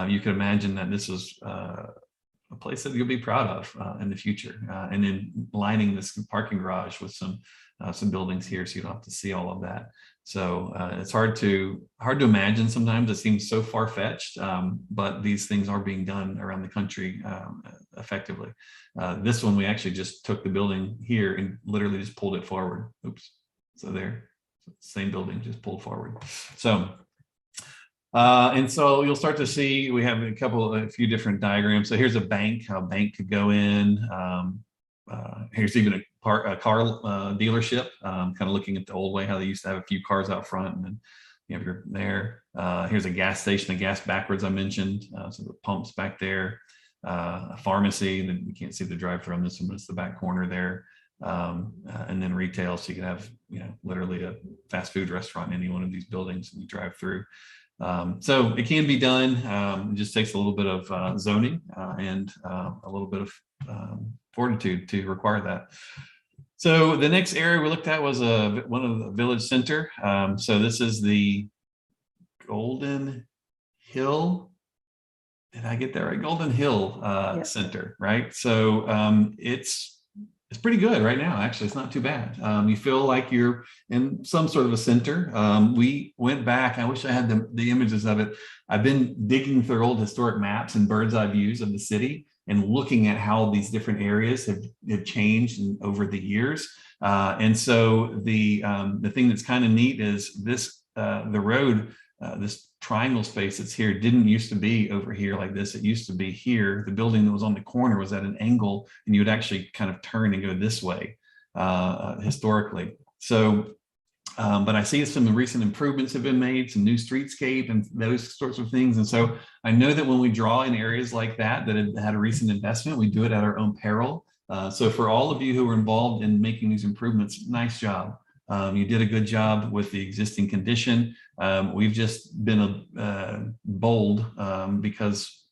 you can imagine that this is a place that you'll be proud of in the future. And then lining this parking garage with some buildings here, so you don't have to see all of that. So it's hard to imagine sometimes. It seems so far-fetched, but these things are being done around the country effectively. This one, we actually just took the building here and literally just pulled it forward. Oops. So there, same building, just pulled forward. So and so you'll start to see we have a few different diagrams. So here's a bank, how a bank could go in. Here's even a car dealership, kind of looking at the old way, how they used to have a few cars out front, and then you have your there. Here's a gas station, the gas backwards I mentioned. So the pumps back there, a pharmacy, then you can't see the drive-through on this one, but it's the back corner there. And then retail, so you can have literally a fast food restaurant in any one of these buildings and you drive through. So it can be done. It just takes a little bit of zoning and a little bit of fortitude to require that. So the next area we looked at was one of the village center. So this is the Golden Hill. Did I get that right? Golden Hill Yep. Center, right? So it's pretty good right now. Actually, it's not too bad. You feel like you're in some sort of a center. We went back. I wish I had the images of it. I've been digging through old historic maps and bird's eye views of the city and looking at how these different areas have changed over the years. And so the thing that's kind of neat is this the road, this triangle space that's here didn't used to be over here like this. It used to be here. The building that was on the corner was at an angle, and you would actually kind of turn and go this way historically. So, but I see some recent improvements have been made, some new streetscape and those sorts of things. And so I know that when we draw in areas like that have had a recent investment, we do it at our own peril. So for all of you who were involved in making these improvements, nice job. You did a good job with the existing condition. We've just been bold because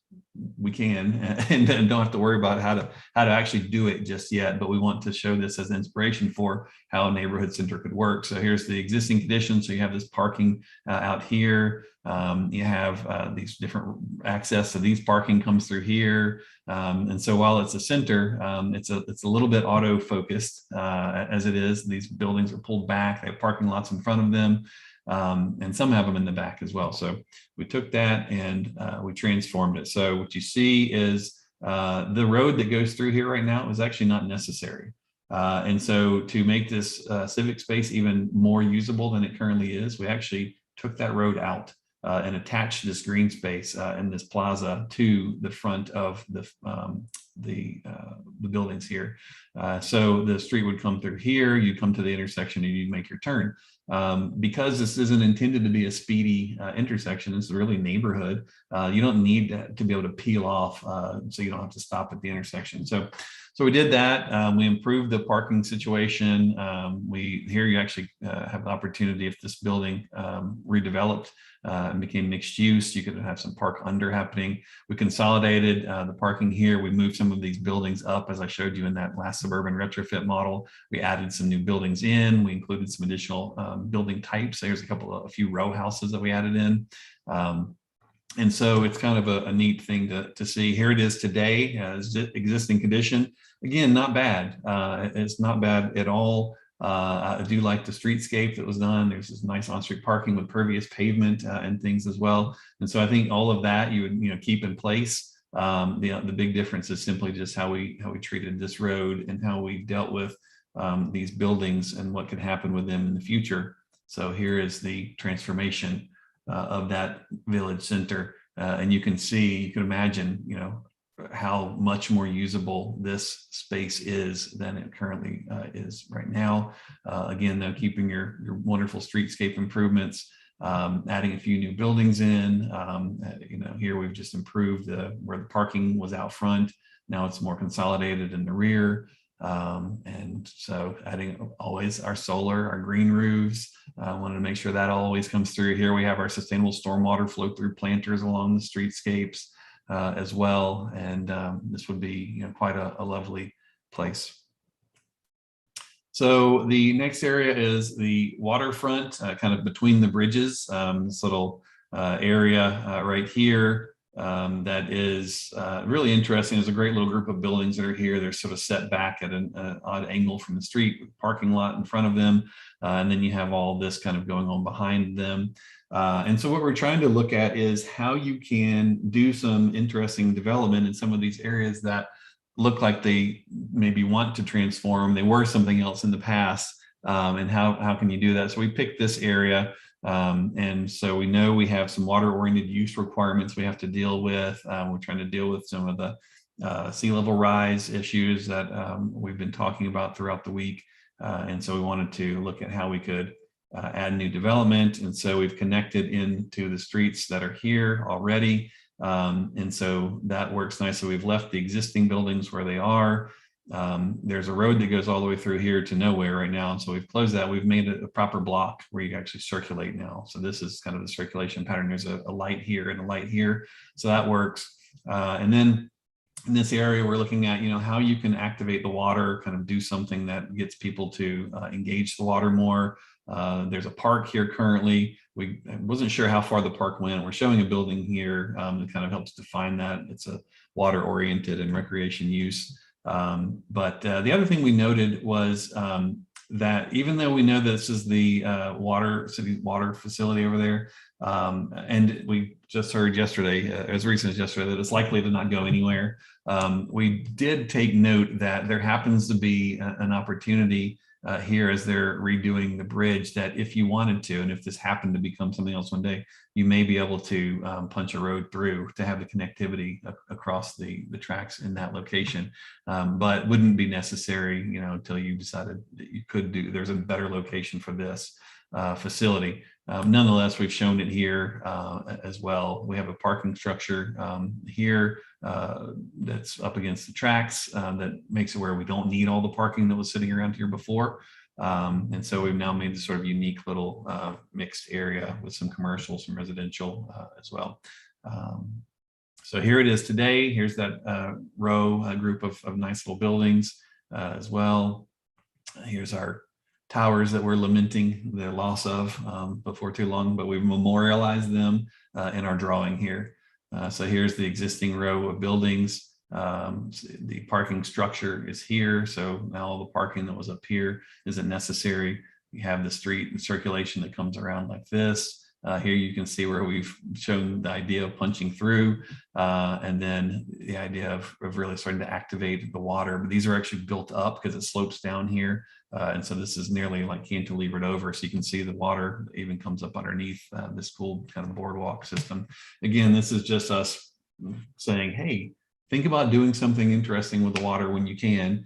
we can and don't have to worry about how to actually do it just yet. But we want to show this as inspiration for how a neighborhood center could work. So here's the existing conditions. So you have this parking out here. You have these different access. So these parking comes through here. And so while it's a center, it's a little bit auto focused as it is. These buildings are pulled back. They have parking lots in front of them. And some have them in the back as well. So we took that and we transformed it. So what you see is the road that goes through here right now is actually not necessary. And so to make this civic space even more usable than it currently is, we actually took that road out and attached this green space in this plaza to the front of the buildings here. So the street would come through here, you come to the intersection and you make your turn. Because this isn't intended to be a speedy intersection, it's really neighborhood. You don't need to be able to peel off so you don't have to stop at the intersection. So we did that. We improved the parking situation. Here you actually have the opportunity, if this building redeveloped and became mixed use, you could have some park under happening. We consolidated the parking here. We moved some of these buildings up, as I showed you in that last suburban retrofit model. We added some new buildings in. We included some additional building types. There's a few row houses that we added in. And so it's kind of a neat thing to see. Here it is today, as existing condition. Again, not bad. It's not bad at all. I do like the streetscape that was done. There's this nice on-street parking with pervious pavement and things as well. And so I think all of that you would keep in place. The big difference is simply just how we treated this road and how we dealt with these buildings and what could happen with them in the future. So here is the transformation of that village center. And you can imagine, how much more usable this space is than it currently is right now. Again, though, keeping your wonderful streetscape improvements, adding a few new buildings in. Here we've just improved where the parking was out front. Now it's more consolidated in the rear. And so adding always our solar, our green roofs, wanted to make sure that always comes through. Here we have our sustainable stormwater flow through planters along the streetscapes as well. And this would be quite a lovely place. So the next area is the waterfront, kind of between the bridges, this little area right here. That is really interesting. There's a great little group of buildings that are here. They're sort of set back at an odd angle from the street with parking lot in front of them. And then you have all this kind of going on behind them. And so what we're trying to look at is how you can do some interesting development in some of these areas that look like they maybe want to transform. They were something else in the past. And how can you do that? So we picked this area. And so we know we have some water-oriented use requirements we have to deal with. We're trying to deal with some of the sea level rise issues that we've been talking about throughout the week. And so we wanted to look at how we could add new development. And so we've connected into the streets that are here already. And so that works nicely. We've left the existing buildings where they are. There's a road that goes all the way through here to nowhere right now. So we've closed that. We've made it a proper block where you actually circulate now. So this is kind of the circulation pattern. There's a light here and a light here. So that works. And then in this area, we're looking at, how you can activate the water, kind of do something that gets people to engage the water more. There's a park here currently. I wasn't sure how far the park went. We're showing a building here that kind of helps define that. It's a water oriented and recreation use. But the other thing we noted was that even though we know this is the city water facility over there, and we just heard yesterday, as recent as yesterday, that it's likely to not go anywhere. We did take note that there happens to be an opportunity here as they're redoing the bridge that if you wanted to, and if this happened to become something else one day, you may be able to punch a road through to have the connectivity across the tracks in that location, but wouldn't be necessary, until you decided that you could there's a better location for this facility. Nonetheless, we've shown it here as well. We have a parking structure here that's up against the tracks that makes it where we don't need all the parking that was sitting around here before. And so we've now made this sort of unique little mixed area with some commercial, some residential as well. So here it is today. Here's that row, group of nice little buildings as well. Here's our towers that we're lamenting the loss of before too long, but we've memorialized them in our drawing here. So here's the existing row of buildings. The parking structure is here. So now all the parking that was up here isn't necessary. You have the street and circulation that comes around like this. Here you can see where we've shown the idea of punching through and then the idea of really starting to activate the water. But these are actually built up because it slopes down here. And so this is nearly like cantilevered over. So you can see the water even comes up underneath this cool kind of boardwalk system. Again, this is just us saying, hey, think about doing something interesting with the water when you can.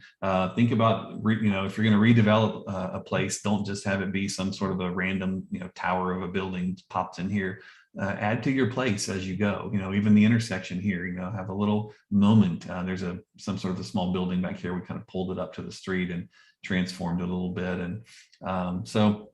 Think about, if you're going to redevelop a place, don't just have it be some sort of a random, tower of a building pops in here. Add to your place as you go. Even the intersection here, have a little moment. There's some sort of a small building back here. We kind of pulled it up to the street and transformed it a little bit. And so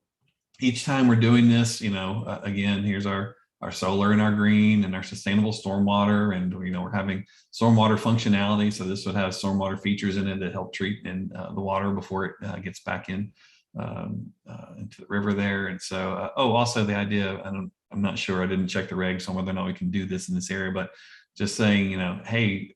each time we're doing this, again, here's our solar and our green and our sustainable stormwater, and we're having stormwater functionality. So this would have stormwater features in it that help treat the water before it gets back in into the river there. And so, also the idea, I'm not sure, I didn't check the regs on whether or not we can do this in this area, but just saying, hey,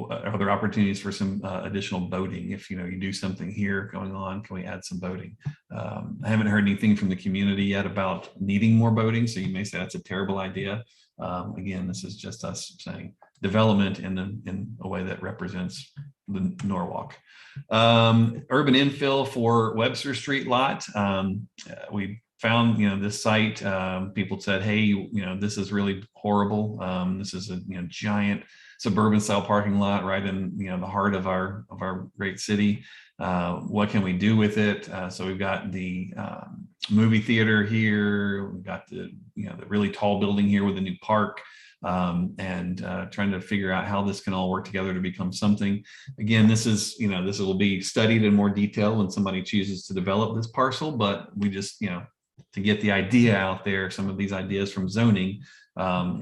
are there opportunities for some additional boating? If you do something here going on, can we add some boating? I haven't heard anything from the community yet about needing more boating, so you may say that's a terrible idea. Again, this is just us saying development in a way that represents the Norwalk. Urban infill for Webster Street lot. We found this site. People said, hey, this is really horrible. This is a giant suburban style parking lot right in the heart of our great city. What can we do with it? So we've got the movie theater here. We've got the the really tall building here with a new park, and trying to figure out how this can all work together to become something. Again, this will be studied in more detail when somebody chooses to develop this parcel, but we just to get the idea out there, some of these ideas from zoning.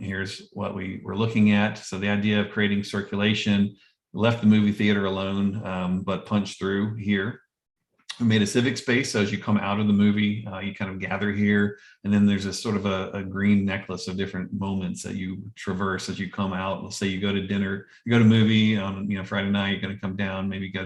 Here's what we were looking at. So the idea of creating circulation, left the movie theater alone, but punched through here. We made a civic space. So as you come out of the movie, you kind of gather here. And then there's a sort of a green necklace of different moments that you traverse as you come out. Let's say you go to dinner, you go to movie on Friday night, you're going to come down, maybe go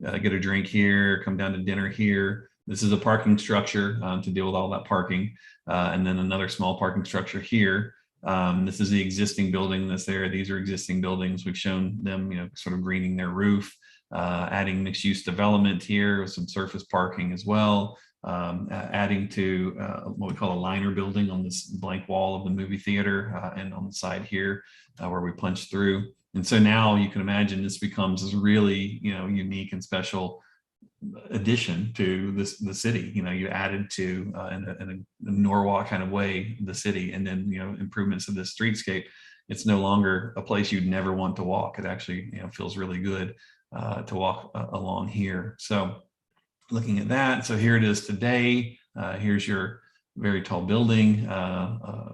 to get a drink here, come down to dinner here. This is a parking structure to deal with all that parking. And then another small parking structure here. This is the existing building that's there. These are existing buildings. We've shown them, sort of greening their roof, adding mixed use development here with some surface parking as well, adding to what we call a liner building on this blank wall of the movie theater and on the side here where we punch through. And so now you can imagine this becomes this really, unique and special addition to the city. You added to in a Norwalk kind of way the city, and then improvements of the streetscape. It's no longer a place you'd never want to walk. It actually feels really good to walk along here. So looking at that, so here it is today. Here's your very tall building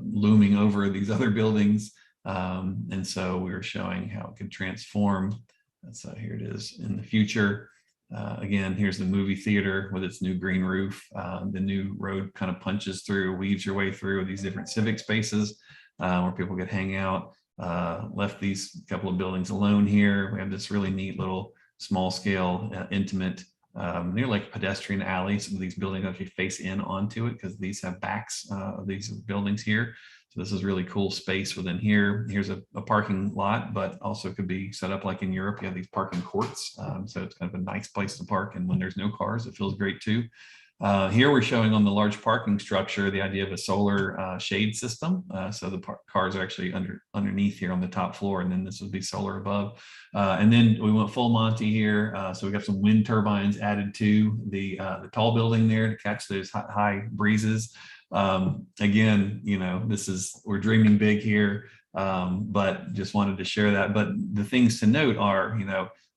looming over these other buildings, and so we were showing how it could transform. And so here it is in the future. Again, here's the movie theater with its new green roof. The new road kind of punches through, weaves your way through these different civic spaces where people could hang out. Left these couple of buildings alone here. We have this really neat little small scale, intimate, near like pedestrian alley. Some of these buildings actually face in onto it because these have backs of these buildings here. So this is really cool space within here. Here's a parking lot, but also could be set up like in Europe. You have these parking courts. So it's kind of a nice place to park. And when there's no cars, it feels great too. Here we're showing on the large parking structure the idea of a solar shade system. So the cars are actually underneath here on the top floor, and then this would be solar above. And then we went full Monty here. So we got some wind turbines added to the tall building there to catch those high breezes. Again, we're dreaming big here, but just wanted to share that. But the things to note are,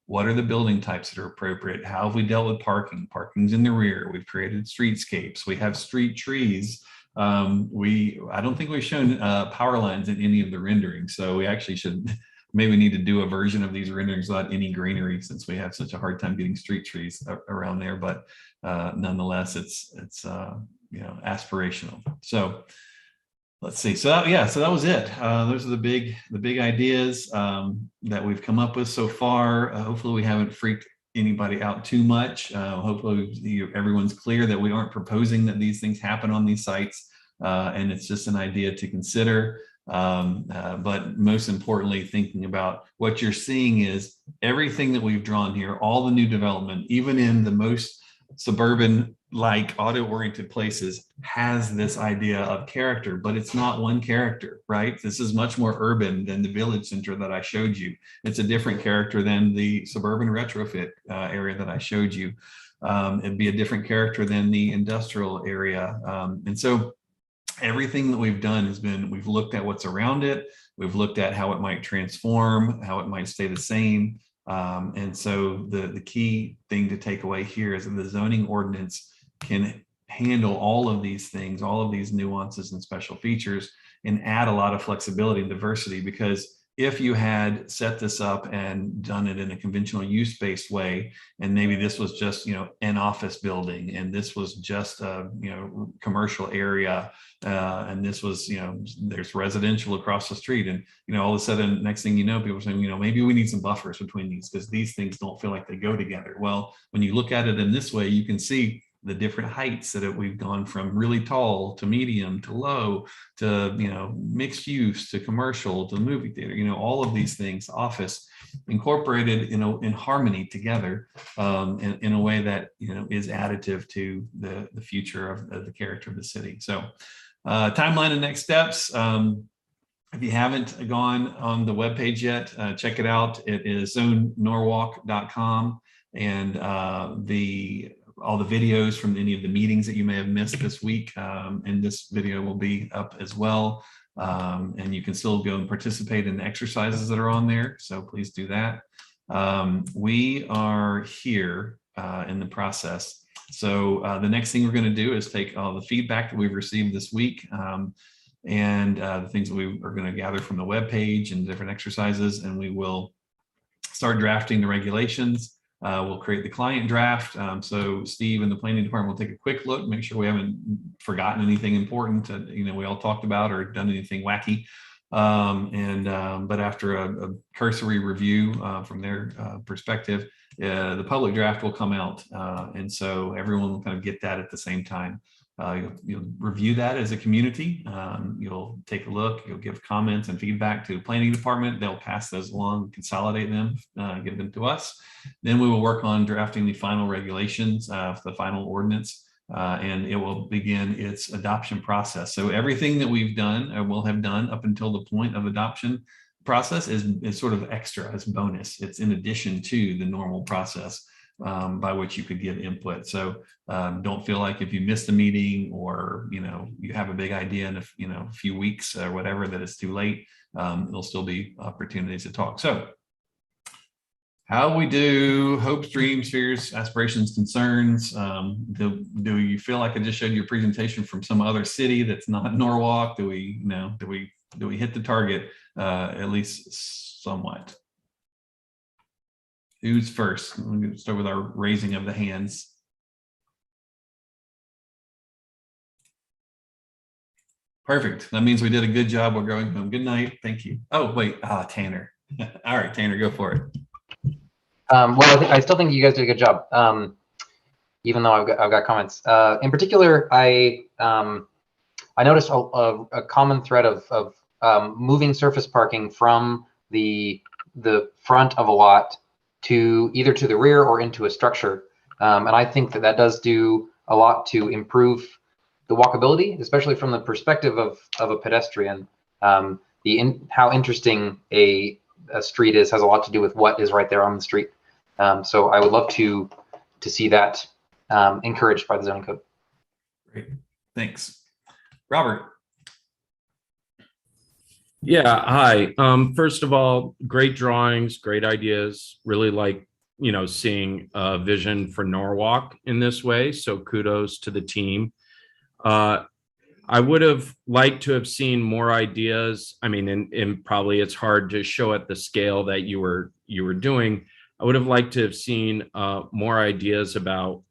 what are the building types that are appropriate? How have we dealt with parking? Parking's in the rear. We've created streetscapes. We have street trees I don't think we've shown power lines in any of the renderings. So we actually should maybe need to do a version of these renderings without any greenery, since we have such a hard time getting street trees around there. But nonetheless, it's aspirational. So let's see. So that was it. Those are the big ideas that we've come up with so far. Hopefully we haven't freaked anybody out too much. Hopefully everyone's clear that we aren't proposing that these things happen on these sites, and it's just an idea to consider. But most importantly, thinking about what you're seeing is everything that we've drawn here, all the new development, even in the most suburban like auto-oriented places, has this idea of character, but it's not one character, right? This is much more urban than the village center that I showed you. It's a different character than the suburban retrofit area that I showed you. It'd be a different character than the industrial area. And so everything that we've done has been, we've looked at what's around it. We've looked at how it might transform, how it might stay the same. And so the key thing to take away here is that the zoning ordinance can handle all of these things, all of these nuances and special features, and add a lot of flexibility and diversity. Because if you had set this up and done it in a conventional use-based way, and maybe this was just, an office building, and this was just a, commercial area, and this was, there's residential across the street, and, all of a sudden, next thing you know, people are saying, maybe we need some buffers between these because these things don't feel like they go together. Well, when you look at it in this way, you can see the different heights that we've gone from really tall to medium to low to mixed use to commercial to movie theater, all of these things, office, incorporated in harmony together, in a way that is additive to the future of the character of the city. So timeline and next steps. If you haven't gone on the webpage yet, check it out. It is zonenorwalk.com, and all the videos from any of the meetings that you may have missed this week, and this video will be up as well. And you can still go and participate in the exercises that are on there. So please do that. We are here in the process. So the next thing we're going to do is take all the feedback that we've received this week, and the things that we are going to gather from the webpage and different exercises, and we will start drafting the regulations. We'll create the client draft. So Steve and the planning department will take a quick look, make sure we haven't forgotten anything important that we all talked about or done anything wacky. But after a cursory review from their perspective, the public draft will come out, and so everyone will kind of get that at the same time. You'll review that as a community. You'll take a look, you'll give comments and feedback to the planning department. They'll pass those along, consolidate them, give them to us. Then we will work on drafting the final regulations, the final ordinance, and it will begin its adoption process. So everything that we've done or will have done up until the point of adoption process is sort of extra, as bonus. It's in addition to the normal process by which you could give input. So don't feel like if you missed a meeting or you have a big idea in a few weeks or whatever that it's too late. There'll still be opportunities to talk. So how we do hopes, dreams, fears, aspirations, concerns. Do you feel like I just showed you a presentation from some other city that's not Norwalk? Do we hit the target at least somewhat? Who's first? We're going to start with our raising of the hands. Perfect. That means we did a good job. We're going home. Good night. Thank you. Oh, wait. Tanner. All right, Tanner, go for it. Well, I still think you guys did a good job, even though I've got comments. In particular, I noticed a common thread of moving surface parking from the front of a lot to either to the rear or into a structure. And I think that does do a lot to improve the walkability, especially from the perspective of a pedestrian. How interesting a street is has a lot to do with what is right there on the street. So I would love to see that encouraged by the zoning code. Great, thanks. Robert. Yeah, hi. First of all, great drawings, great ideas. Really like, seeing a vision for Norwalk in this way. So kudos to the team. I would have liked to have seen more ideas. I mean, and probably it's hard to show at the scale that you were doing. I would have liked to have seen more ideas about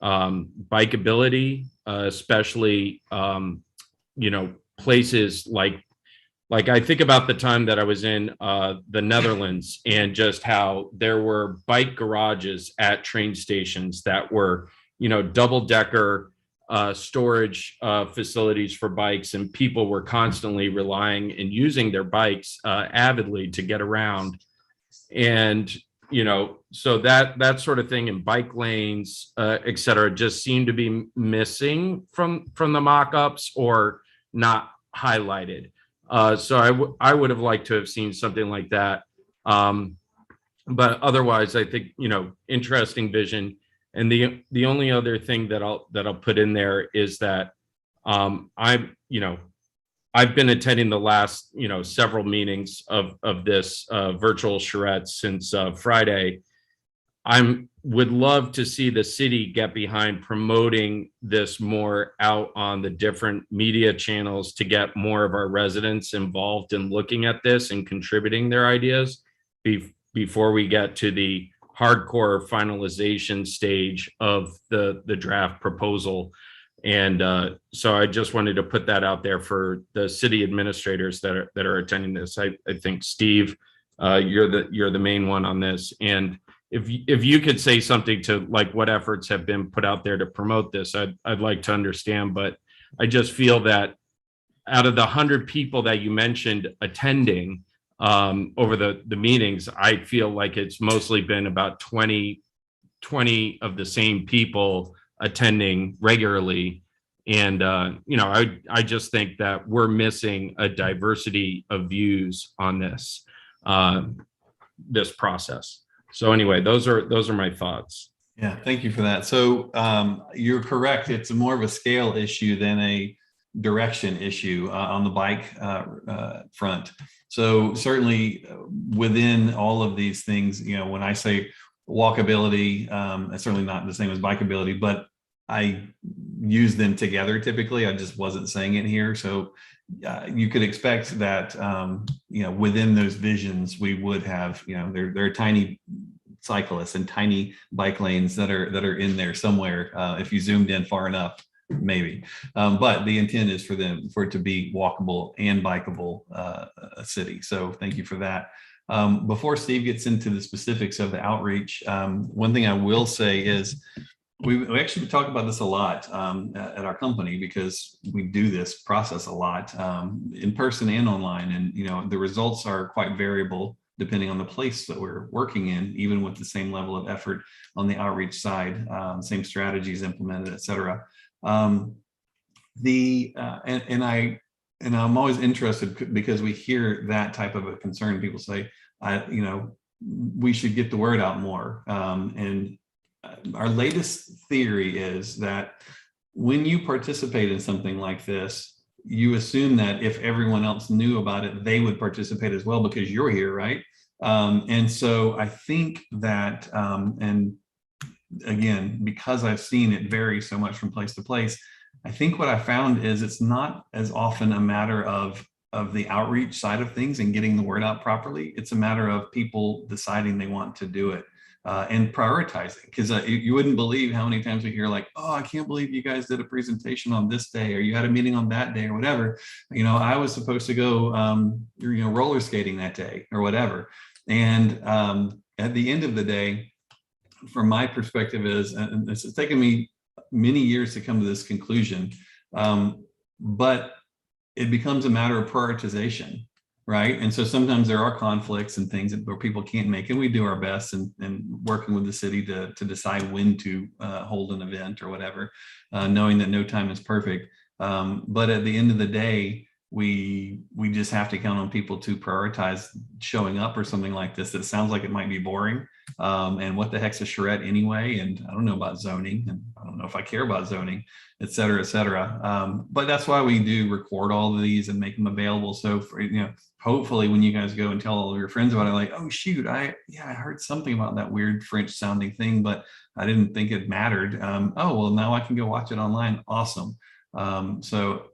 bikeability, especially places like I think about the time that I was in the Netherlands and just how there were bike garages at train stations that were, double-decker storage facilities for bikes, and people were constantly relying and using their bikes avidly to get around. And, so that sort of thing in bike lanes, et cetera, just seemed to be missing from the mock-ups or not highlighted. So I would have liked to have seen something like that. But otherwise, I think, interesting vision. And the only other thing that I'll put in there is that I've been attending the last, several meetings of this virtual charrette since Friday. Would love to see the city get behind promoting this more out on the different media channels to get more of our residents involved in looking at this and contributing their ideas before we get to the hardcore finalization stage of the draft proposal. And so I just wanted to put that out there for the city administrators that are attending this. I think Steve, you're the main one on this. And if you could say something to like what efforts have been put out there to promote this, I'd like to understand. But I just feel that out of the 100 people that you mentioned attending over the meetings, I feel like it's mostly been about 20 of the same people attending regularly. And, I just think that we're missing a diversity of views on this process. So anyway, those are my thoughts. Yeah, thank you for that. So you're correct. It's more of a scale issue than a direction issue on the bike front. So certainly within all of these things, when I say walkability, it's certainly not the same as bikeability, but I use them together typically. I just wasn't saying it here. So you could expect that, within those visions, we would have, there are tiny cyclists and tiny bike lanes that are in there somewhere. If you zoomed in far enough, maybe. But the intent is for it to be walkable and bikeable city. So thank you for that. Before Steve gets into the specifics of the outreach, one thing I will say is we actually talk about this a lot at our company because we do this process a lot in person and online. And, the results are quite variable depending on the place that we're working in, even with the same level of effort on the outreach side, same strategies implemented, et cetera. And I'm always interested because we hear that type of a concern. People say, we should get the word out more. And our latest theory is that when you participate in something like this, you assume that if everyone else knew about it, they would participate as well because you're here, right? And so I think that, and again, because I've seen it vary so much from place to place, I think what I found is it's not as often a matter of the outreach side of things and getting the word out properly. It's a matter of people deciding they want to do it. And prioritizing, because you wouldn't believe how many times we hear like, oh, I can't believe you guys did a presentation on this day, or you had a meeting on that day, or whatever. I was supposed to go, roller skating that day, or whatever. And at the end of the day, from my perspective is, and it's taken me many years to come to this conclusion, but it becomes a matter of prioritization. Right. And so sometimes there are conflicts and things where people can't make, and we do our best and working with the city to decide when to hold an event or whatever, knowing that no time is perfect. But at the end of the day, we just have to count on people to prioritize showing up or something like this. That sounds like it might be boring. And what the heck's a charrette anyway? And I don't know about zoning, and I don't know if I care about zoning, et cetera, et cetera. But that's why we do record all of these and make them available. So for, hopefully when you guys go and tell all of your friends about it, like, oh shoot, I heard something about that weird French sounding thing, but I didn't think it mattered. Oh, well, now I can go watch it online. Awesome. So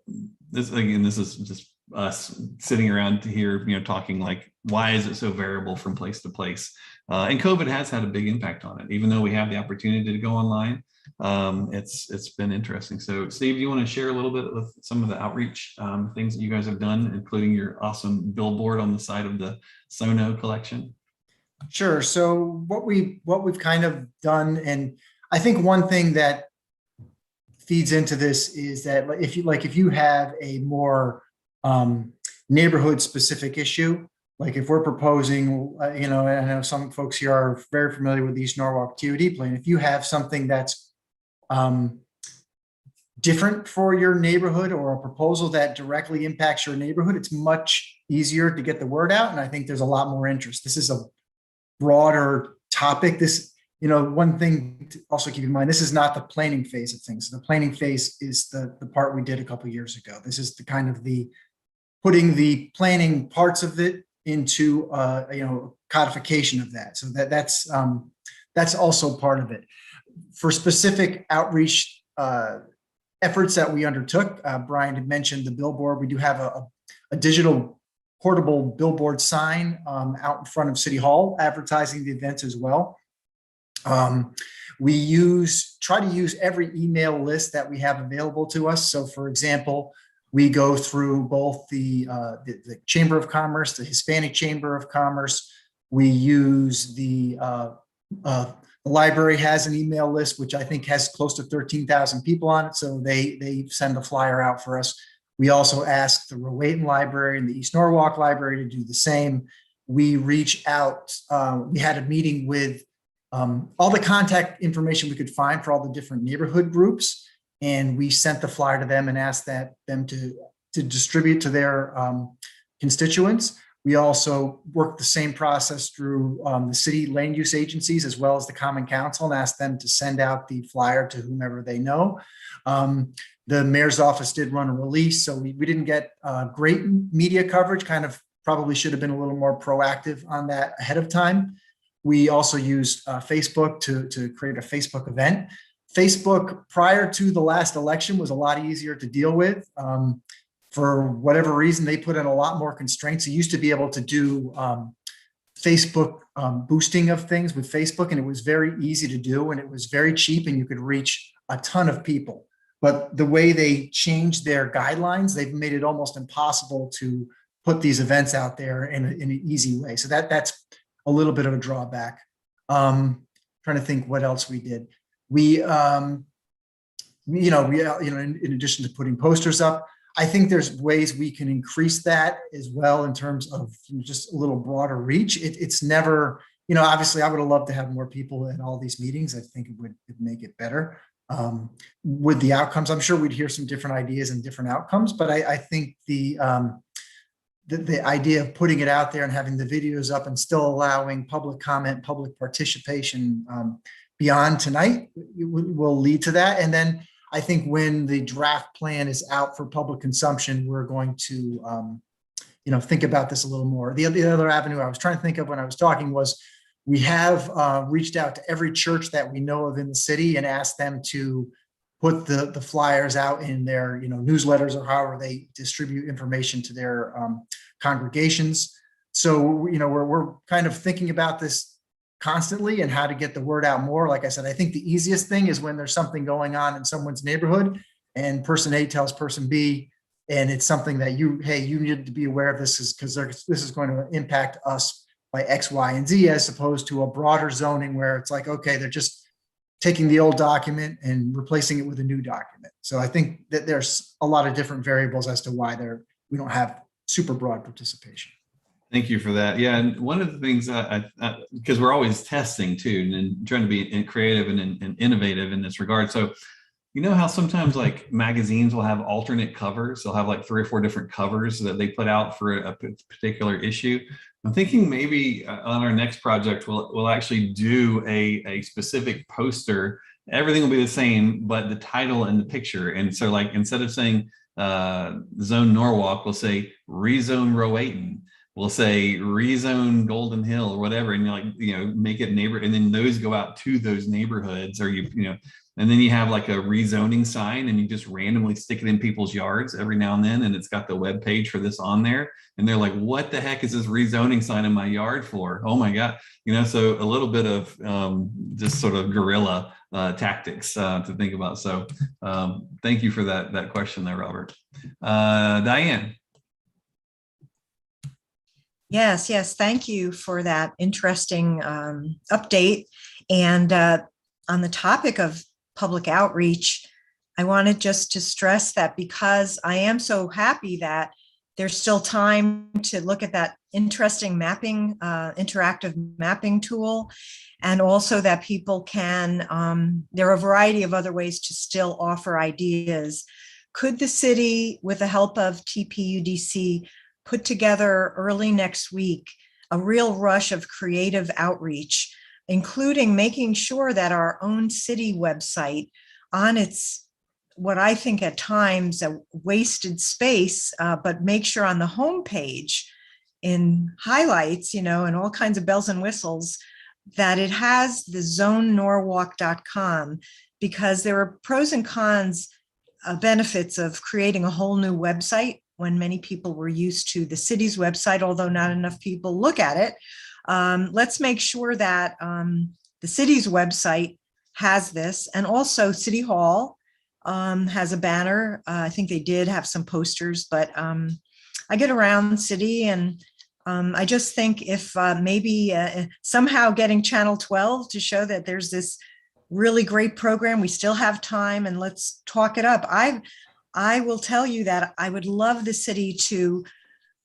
this is just us sitting around here, talking like, why is it so variable from place to place? And COVID has had a big impact on it. Even though we have the opportunity to go online, it's been interesting. So Steve, you want to share a little bit with some of the outreach things that you guys have done, including your awesome billboard on the side of the Sono collection? Sure. So what we've kind of done, and I think one thing that feeds into this is that if you have a more neighborhood specific issue, like if we're proposing, I know some folks here are very familiar with the East Norwalk TOD plan. If you have something that's different for your neighborhood, or a proposal that directly impacts your neighborhood, it's much easier to get the word out. And I think there's a lot more interest. This is a broader topic. One thing to also keep in mind, this is not the planning phase of things. The planning phase is the part we did a couple of years ago. This is the kind of putting the planning parts of it into codification of that. So that's also part of it. For specific outreach efforts that we undertook, Brian had mentioned the billboard. We do have a digital portable billboard sign out in front of City Hall advertising the events as well. We try to use every email list that we have available to us. So for example, we go through both the Chamber of Commerce, the Hispanic Chamber of Commerce. We use the library has an email list, which I think has close to 13,000 people on it. So they send a flyer out for us. We also ask the Rowayton Library and the East Norwalk Library to do the same. We reach out. We had a meeting with all the contact information we could find for all the different neighborhood groups, and we sent the flyer to them and asked them to distribute to their constituents. We also worked the same process through the city land use agencies as well as the Common Council, and asked them to send out the flyer to whomever they know. The mayor's office did run a release, so we didn't get great media coverage, kind of probably should have been a little more proactive on that ahead of time. We also used Facebook to create a Facebook event. Facebook prior to the last election was a lot easier to deal with. For whatever reason, they put in a lot more constraints. You used to be able to do Facebook boosting of things with Facebook, and it was very easy to do, and it was very cheap, and you could reach a ton of people. But the way they changed their guidelines, they've made it almost impossible to put these events out there in an easy way. So that's a little bit of a drawback. Trying to think what else we did. We, in addition to putting posters up, I think there's ways we can increase that as well in terms of just a little broader reach. It's never, obviously I would have loved to have more people at all these meetings. I think it would make it better. With the outcomes, I'm sure we'd hear some different ideas and different outcomes, but I think the idea of putting it out there and having the videos up and still allowing public comment, public participation beyond tonight will lead to that. And then I think when the draft plan is out for public consumption, we're going to, think about this a little more. The other avenue I was trying to think of when I was talking was we have reached out to every church that we know of in the city and asked them to put the flyers out in their newsletters or however they distribute information to their congregations. So we're kind of thinking about this constantly and how to get the word out more. Like I said, I think the easiest thing is when there's something going on in someone's neighborhood and person A tells person B, and it's something that you need to be aware of this because this is going to impact us by X, Y, and Z, as opposed to a broader zoning where it's like, okay, they're just taking the old document and replacing it with a new document. So I think that there's a lot of different variables as to why we don't have super broad participation. Thank you for that. Yeah, and one of the things because we're always testing too, and trying to be creative and innovative in this regard. So, how sometimes like magazines will have alternate covers. They'll have like 3 or 4 different covers that they put out for a particular issue. I'm thinking maybe on our next project, we'll actually do a specific poster. Everything will be the same, but the title and the picture. And so like, instead of saying Zone Norwalk, we'll say Rezone Rowayton. we'll say rezone Golden Hill or whatever, and you're like, make it neighbor, and then those go out to those neighborhoods, or and then you have like a rezoning sign and you just randomly stick it in people's yards every now and then, and it's got the web page for this on there, and they're like, what the heck is this rezoning sign in my yard for? Oh my God. So a little bit of just sort of guerrilla tactics to think about. So thank you for that question there, Robert. Diane. Yes, thank you for that interesting update. And on the topic of public outreach, I wanted just to stress that because I am so happy that there's still time to look at that interesting mapping, interactive mapping tool, and also that people can, there are a variety of other ways to still offer ideas. Could the city, with the help of TPUDC, put together early next week a real rush of creative outreach, including making sure that our own city website, on its, what I think at times a wasted space, but make sure on the homepage in highlights, and all kinds of bells and whistles, that it has the zonenorwalk.com, because there are pros and cons, benefits of creating a whole new website when many people were used to the city's website, although not enough people look at it. Let's make sure that the city's website has this, and also City Hall has a banner. I think they did have some posters, but I get around the city, and I just think if maybe somehow getting Channel 12 to show that there's this really great program, we still have time, and let's talk it up. I will tell you that I would love the city to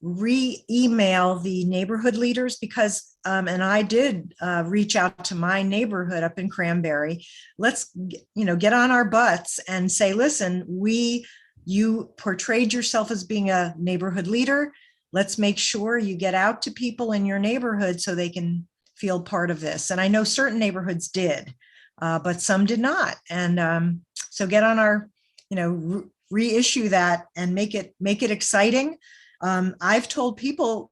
re-email the neighborhood leaders, because, and I did reach out to my neighborhood up in Cranberry. Let's, get on our butts and say, listen, you portrayed yourself as being a neighborhood leader. Let's make sure you get out to people in your neighborhood so they can feel part of this. And I know certain neighborhoods did, but some did not. And so get on our, reissue that and make it exciting. I've told people,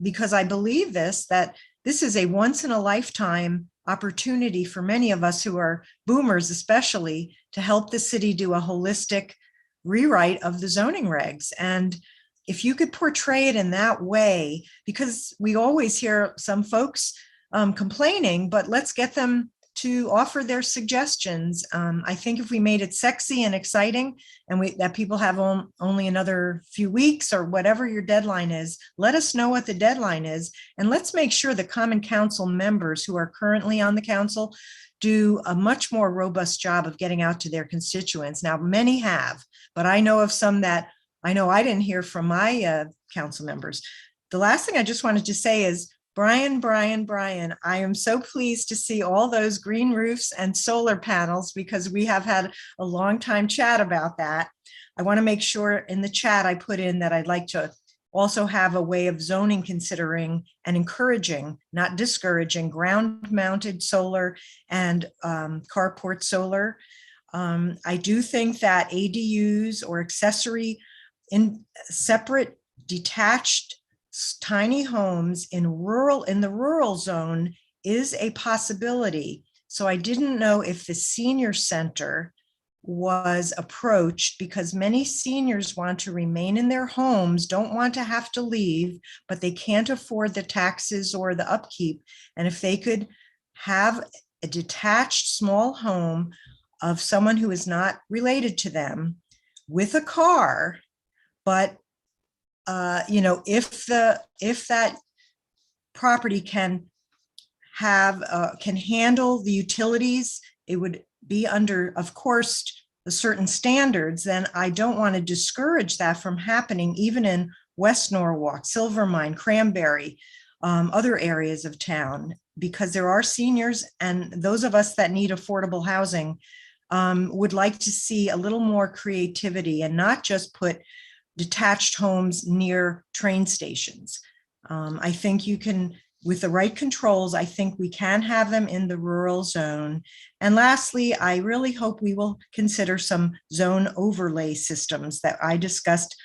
because I believe this, that this is a once in a lifetime opportunity for many of us who are boomers, especially, to help the city do a holistic rewrite of the zoning regs. And if you could portray it in that way, because we always hear some folks complaining, but let's get them to offer their suggestions. I think if we made it sexy and exciting, and that people have only another few weeks or whatever your deadline is, let us know what the deadline is, and let's make sure the Common Council members who are currently on the council do a much more robust job of getting out to their constituents. Now, many have, but I know of some that I know I didn't hear from my council members. The last thing I just wanted to say is, Brian, I am so pleased to see all those green roofs and solar panels, because we have had a long time chat about that. I want to make sure in the chat I put in that I'd like to also have a way of zoning considering and encouraging, not discouraging, ground mounted solar and carport solar. I do think that ADUs or accessory in separate detached tiny homes in the rural zone is a possibility. So I didn't know if the senior center was approached, because many seniors want to remain in their homes, don't want to have to leave, but they can't afford the taxes or the upkeep. And if they could have a detached small home of someone who is not related to them with a car, but if that property can handle the utilities, it would be under, of course, the certain standards, then I don't want to discourage that from happening, even in West Norwalk, Silvermine, Cranberry, other areas of town, because there are seniors, and those of us that need affordable housing would like to see a little more creativity and not just put detached homes near train stations. I think you can, with the right controls, I think we can have them in the rural zone. And lastly, I really hope we will consider some zone overlay systems that I discussed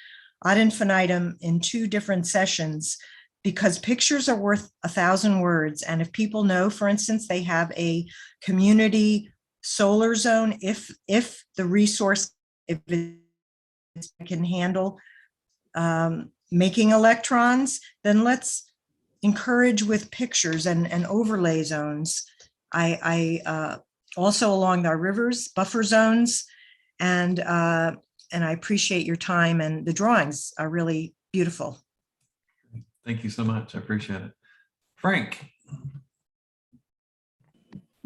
ad infinitum in 2 different sessions, because pictures are worth 1,000 words. And if people know, for instance, they have a community solar zone, if the resource, if it can handle making electrons, then let's encourage with pictures and overlay zones. I also along our rivers, buffer zones, and I appreciate your time, and the drawings are really beautiful. Thank you so much. I appreciate it. Frank.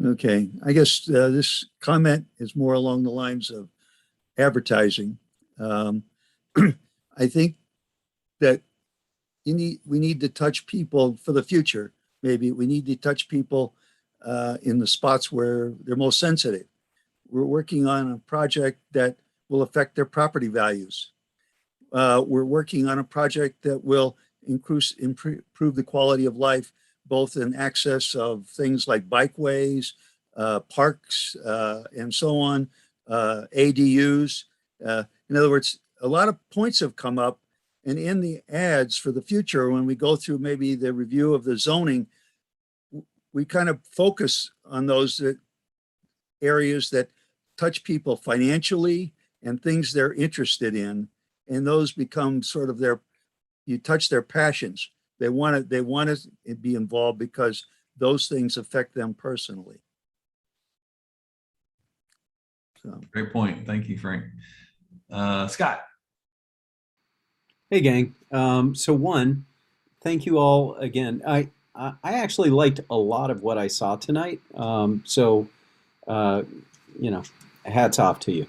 Okay, I guess this comment is more along the lines of advertising. I think that we need to touch people for the future. Maybe we need to touch people in the spots where they're most sensitive. We're working on a project that will affect their property values. We're working on a project that will improve the quality of life, both in access of things like bikeways, parks, and so on, ADUs. In other words, a lot of points have come up, and in the ads for the future, when we go through maybe the review of the zoning, we kind of focus on those areas that touch people financially and things they're interested in. And those become sort of you touch their passions. They want to be involved because those things affect them personally. So. Great point. Thank you, Frank. Scott. Hey, gang. Thank you all again. I actually liked a lot of what I saw tonight. Hats off to you.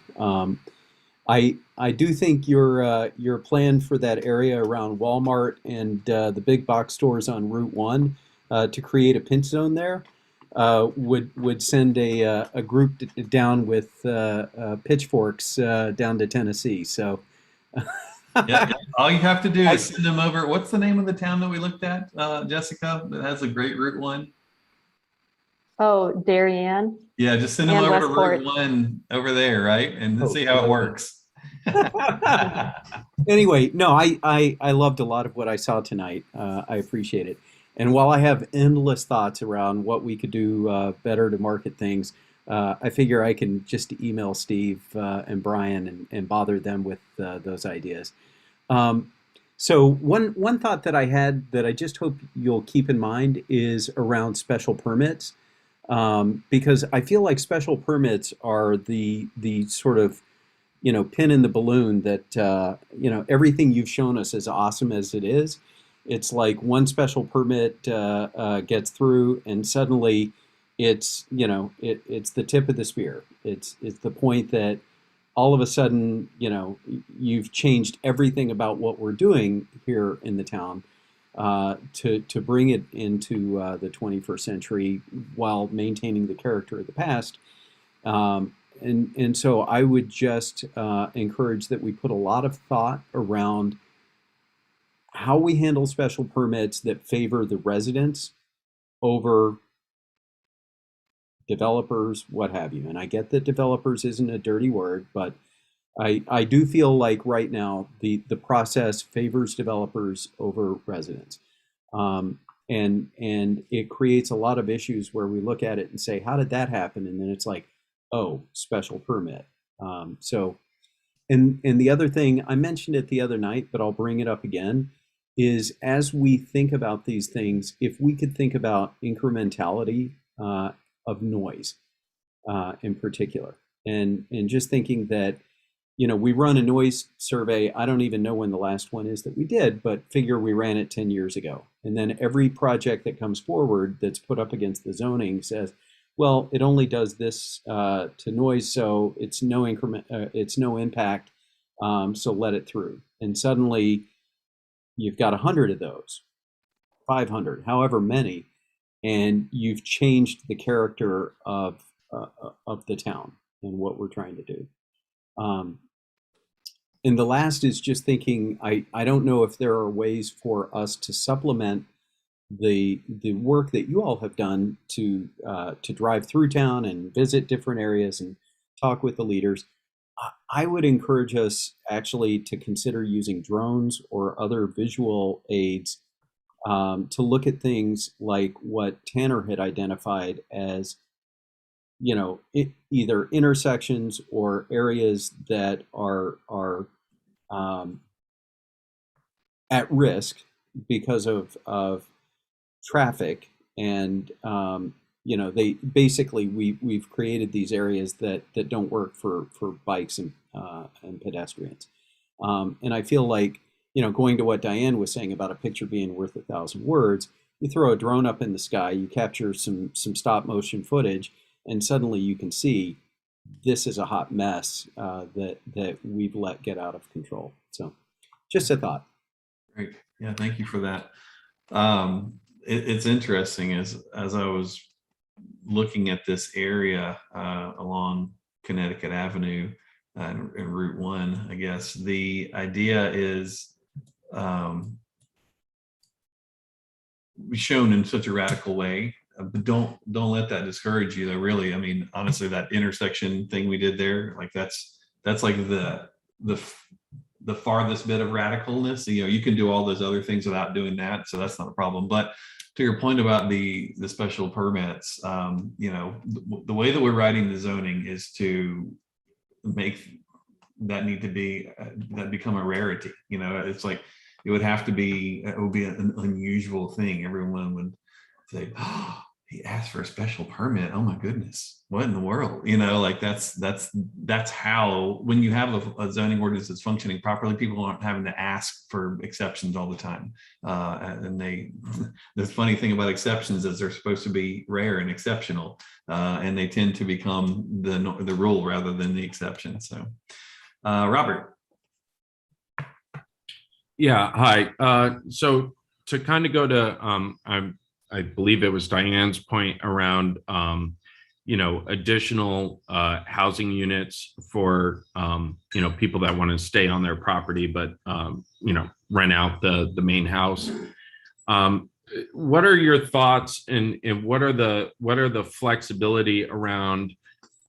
I do think your plan for that area around Walmart and the big box stores on Route 1 to create a pinch zone there would send a group down with pitchforks down to Tennessee. So. Yeah, all you have to do is send them over. What's the name of the town that we looked at, Jessica, that has a great Route 1? Oh, Darien. Yeah, just send them And over Westport. to Route 1 over there, right? And see how it works. Anyway, no, I loved a lot of what I saw tonight. I appreciate it. And while I have endless thoughts around what we could do better to market things, I figure I can just email Steve and Brian and bother them with those ideas. So one thought that I had that I just hope you'll keep in mind is around special permits, because I feel like special permits are the sort of pin in the balloon that everything you've shown us, as awesome as it is, it's like one special permit gets through and suddenly it's it's the tip of the spear. It's the point that all of a sudden you've changed everything about what we're doing here in the town to bring it into the 21st century while maintaining the character of the past. And so I would just encourage that we put a lot of thought around how we handle special permits that favor the residents over developers, what have you. And I get that developers isn't a dirty word, but I do feel like right now the process favors developers over residents. And it creates a lot of issues where we look at it and say, how did that happen? And then it's like, oh, special permit. And the other thing, I mentioned it the other night, but I'll bring it up again, is as we think about these things, if we could think about incrementality of noise in particular, and just thinking that, we run a noise survey. I don't even know when the last one is that we did, but figure we ran it 10 years ago. And then every project that comes forward that's put up against the zoning says, well, it only does this to noise, so it's no increment, it's no impact, so let it through. And suddenly you've got 100 of those, 500, however many, and you've changed the character of the town and what we're trying to do. And the last is just thinking, I don't know if there are ways for us to supplement the work that you all have done to drive through town and visit different areas and talk with the leaders. I would encourage us actually to consider using drones or other visual aids to look at things like what Tanner had identified as, either intersections or areas that are at risk because of traffic, and they basically we've created these areas that don't work for bikes and pedestrians, and I feel like going to what Diane was saying about a picture being worth 1,000 words. You throw a drone up in the sky, you capture some stop motion footage, and suddenly you can see this is a hot mess that we've let get out of control. So, just a thought. Great. Yeah, thank you for that. It's interesting as I was looking at this area along Connecticut Avenue and Route 1, I guess the idea is shown in such a radical way, but don't let that discourage you though, really. I mean, honestly, that intersection thing we did there, like that's like the farthest bit of radicalness. You can do all those other things without doing that, so that's not a problem. But to your point about the special permits, the way that we're writing the zoning is to make that become a rarity. It's like it would be an unusual thing. Everyone would say, "Oh, he asked for a special permit. Oh my goodness, what in the world?" That's how, when you have a zoning ordinance that's functioning properly, people aren't having to ask for exceptions all the time. And the funny thing about exceptions is they're supposed to be rare and exceptional, and they tend to become the rule rather than the exception. So, Robert. Yeah, hi. So to kind of go to, I believe it was Diane's point around, additional housing units for, people that want to stay on their property, but, rent out the main house. What are your thoughts, and what are the flexibility around,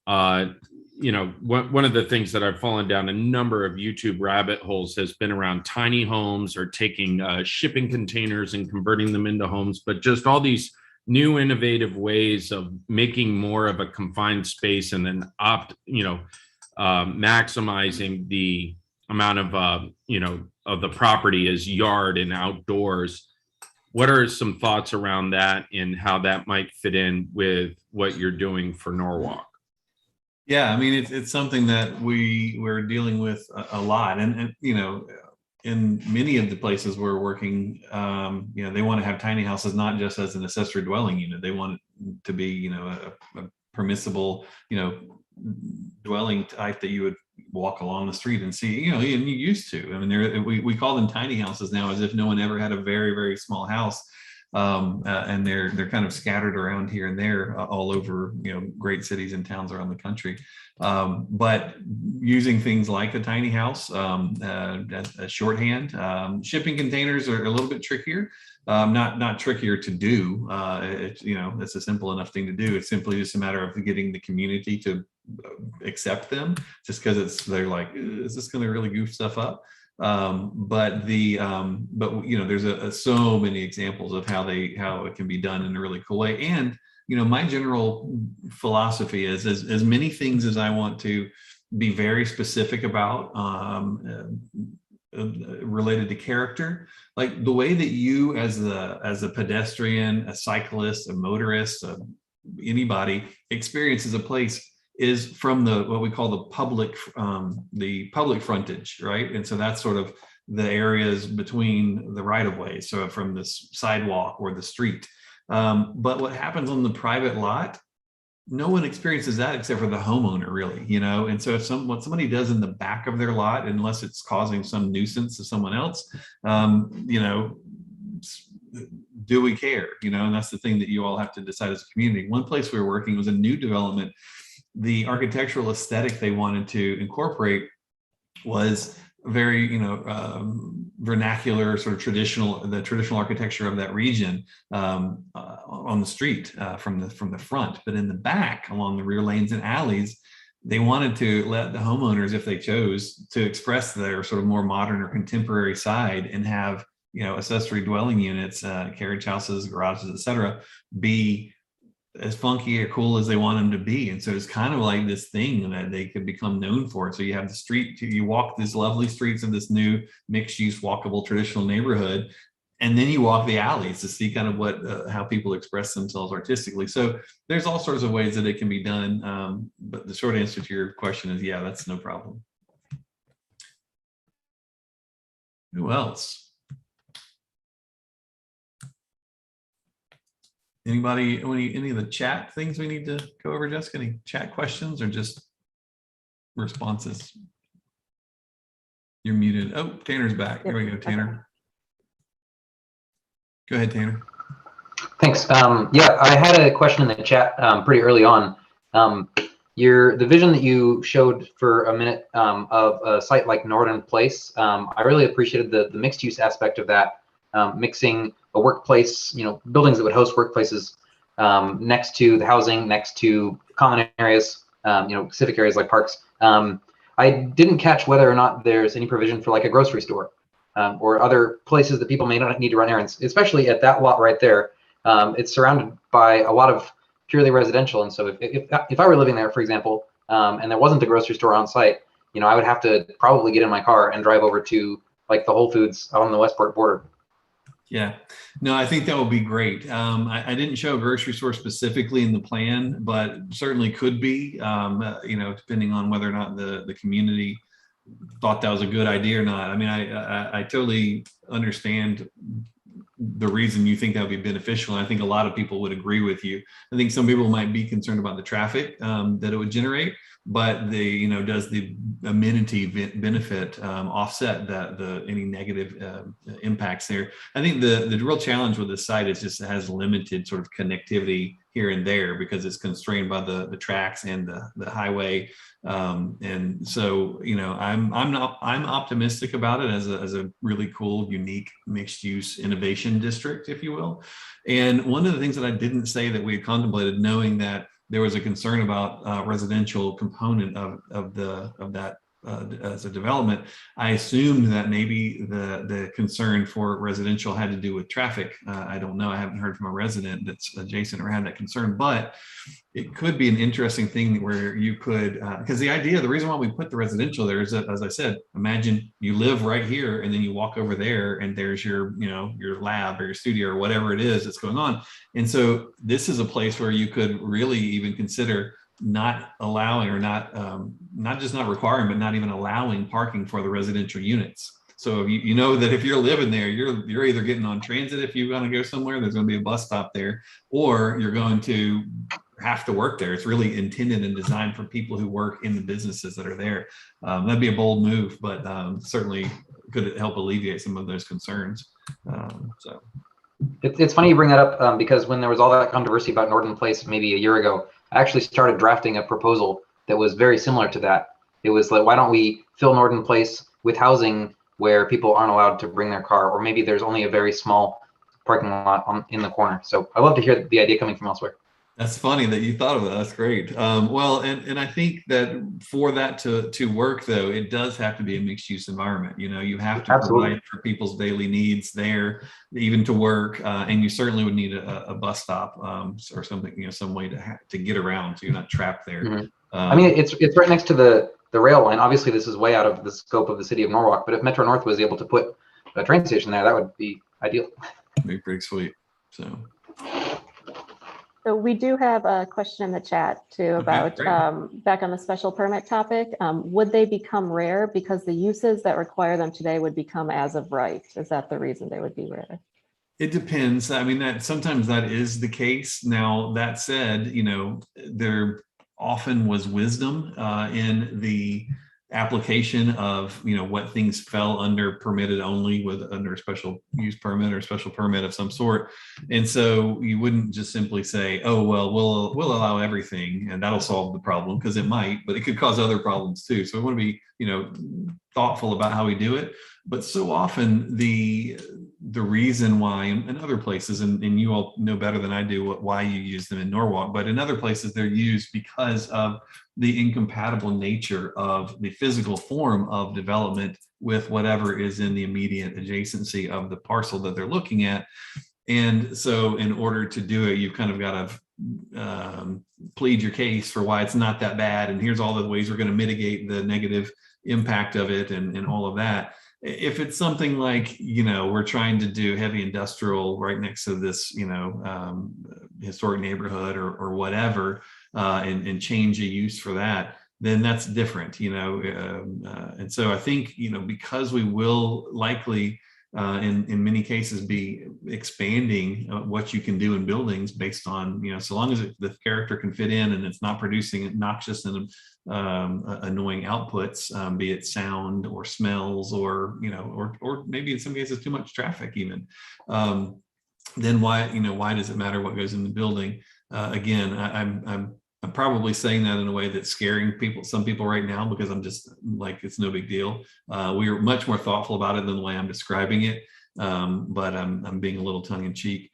one of the things that I've fallen down a number of YouTube rabbit holes has been around tiny homes, or taking shipping containers and converting them into homes, but just all these new innovative ways of making more of a confined space, and then maximizing the amount of of the property as yard and outdoors. What are some thoughts around that, and how that might fit in with what you're doing for Norwalk? Yeah, I mean, it's something that we're dealing with a lot, and in many of the places we're working, they want to have tiny houses not just as an accessory dwelling unit. They want it to be, a permissible, dwelling type that you would walk along the street and see, and you used to. I mean, we call them tiny houses now, as if no one ever had a very, very small house. And they're kind of scattered around here and there all over, great cities and towns around the country. But using things like a tiny house as a shorthand, shipping containers are a little bit trickier. Not trickier to do. It's a simple enough thing to do. It's simply just a matter of getting the community to accept them, just because they're like, is this going to really goof stuff up? But there's so many examples of how it can be done in a really cool way. And my general philosophy is, as many things as I want to be very specific about, related to character, like the way that you as a pedestrian, a cyclist, a motorist, anybody experiences a place is from what we call the public frontage, right? And so that's sort of the areas between the right of way. So from the sidewalk or the street. But what happens on the private lot, no one experiences that except for the homeowner, really, And so what somebody does in the back of their lot, unless it's causing some nuisance to someone else, do we care? And that's the thing that you all have to decide as a community. One place we were working was a new development. The architectural aesthetic they wanted to incorporate was very, vernacular, sort of the traditional architecture of that region on the street from the front. But in the back, along the rear lanes and alleys, they wanted to let the homeowners, if they chose, to express their sort of more modern or contemporary side and have accessory dwelling units, carriage houses, garages, etc., be as funky or cool as they want them to be. And so it's kind of like this thing that they could become known for. So you have the street, you walk these lovely streets of this new mixed use, walkable, traditional neighborhood, and then you walk the alleys to see kind of what how people express themselves artistically. So there's all sorts of ways that it can be done. But the short answer to your question is, yeah, that's no problem. Who else? Anybody, any of the chat things we need to go over, Jessica? Any chat questions or just responses? You're muted. Oh, Tanner's back. Here we go, Tanner. Go ahead, Tanner. Thanks. Yeah, I had a question in the chat pretty early on. The vision that you showed for a minute of a site like Norton Place, I really appreciated the mixed use aspect of that, mixing a workplace, buildings that would host workplaces next to the housing, next to common areas, civic areas like parks. I didn't catch whether or not there's any provision for like a grocery store or other places that people may not need to run errands, especially at that lot right there. It's surrounded by a lot of purely residential. And so if I were living there, for example, and there wasn't a grocery store on site, I would have to probably get in my car and drive over to like the Whole Foods on the Westport border. Yeah, no, I think that would be great. I didn't show a grocery store specifically in the plan, but certainly could be, depending on whether or not the community thought that was a good idea or not. I mean, I totally understand the reason you think that would be beneficial. And I think a lot of people would agree with you. I think some people might be concerned about the traffic that it would generate, but does the amenity benefit offset any negative impacts there? I think the real challenge with this site is just it has limited sort of connectivity here and there because it's constrained by the tracks and the highway. And so, I'm optimistic about it as a really cool, unique mixed use innovation district, if you will. And one of the things that I didn't say that we had contemplated, knowing that there was a concern about residential component of that as a development, I assumed that maybe the concern for residential had to do with traffic. I don't know. I haven't heard from a resident that's adjacent or had that concern, but it could be an interesting thing where you could, because the reason why we put the residential there is that, as I said, imagine you live right here and then you walk over there and there's your lab or your studio or whatever it is that's going on. And so this is a place where you could really even consider not allowing or not just not requiring, but not even allowing parking for the residential units. So you know that if you're living there, you're either getting on transit if you want to go somewhere, there's going to be a bus stop there, or you're going to have to work there. It's really intended and designed for people who work in the businesses that are there. That'd be a bold move, but certainly could help alleviate some of those concerns. So it's funny you bring that up because when there was all that controversy about Norton Place maybe a year ago, I actually started drafting a proposal that was very similar to that. It was like, why don't we fill Norton Place with housing where people aren't allowed to bring their car, or maybe there's only a very small parking lot in the corner. So I love to hear the idea coming from elsewhere. That's funny that you thought of that. That's great. Well, and I think that for that to work, though, it does have to be a mixed use environment. You have to provide for people's daily needs there, even to work, and you certainly would need a bus stop or something, some way to get around, so you're not trapped there. Mm-hmm. I mean, it's right next to the rail line. Obviously, this is way out of the scope of the city of Norwalk, but if Metro North was able to put a train station there, that would be ideal. Be pretty sweet. So we do have a question in the chat too about back on the special permit topic. Would they become rare because the uses that require them today would become as of right? Is that the reason they would be rare? It depends. I mean, sometimes that is the case. Now, that said, there often was wisdom in the application of what things fell under permitted only under a special use permit or special permit of some sort. And so you wouldn't just simply say, oh well, we'll allow everything and that'll solve the problem, because it might, but it could cause other problems too. So we want to be thoughtful about how we do it. But so often the reason why in other places, and you all know better than I do why you use them in Norwalk, but in other places they're used because of the incompatible nature of the physical form of development with whatever is in the immediate adjacency of the parcel that they're looking at. And so in order to do it, you've kind of got to plead your case for why it's not that bad. And here's all the ways we're going to mitigate the negative impact of it and all of that. If it's something like, we're trying to do heavy industrial right next to this, historic neighborhood or whatever, and change a use for that, then that's different, and so I think, because we will likely in many cases be expanding what you can do in buildings based on, so long as the character can fit in and it's not producing noxious and annoying outputs, be it sound or smells or maybe in some cases too much traffic even, then why does it matter what goes in the building? Again, I'm probably saying that in a way that's scaring some people right now, because I'm just like, it's no big deal. We are much more thoughtful about it than the way I'm describing it, but I'm being a little tongue in cheek.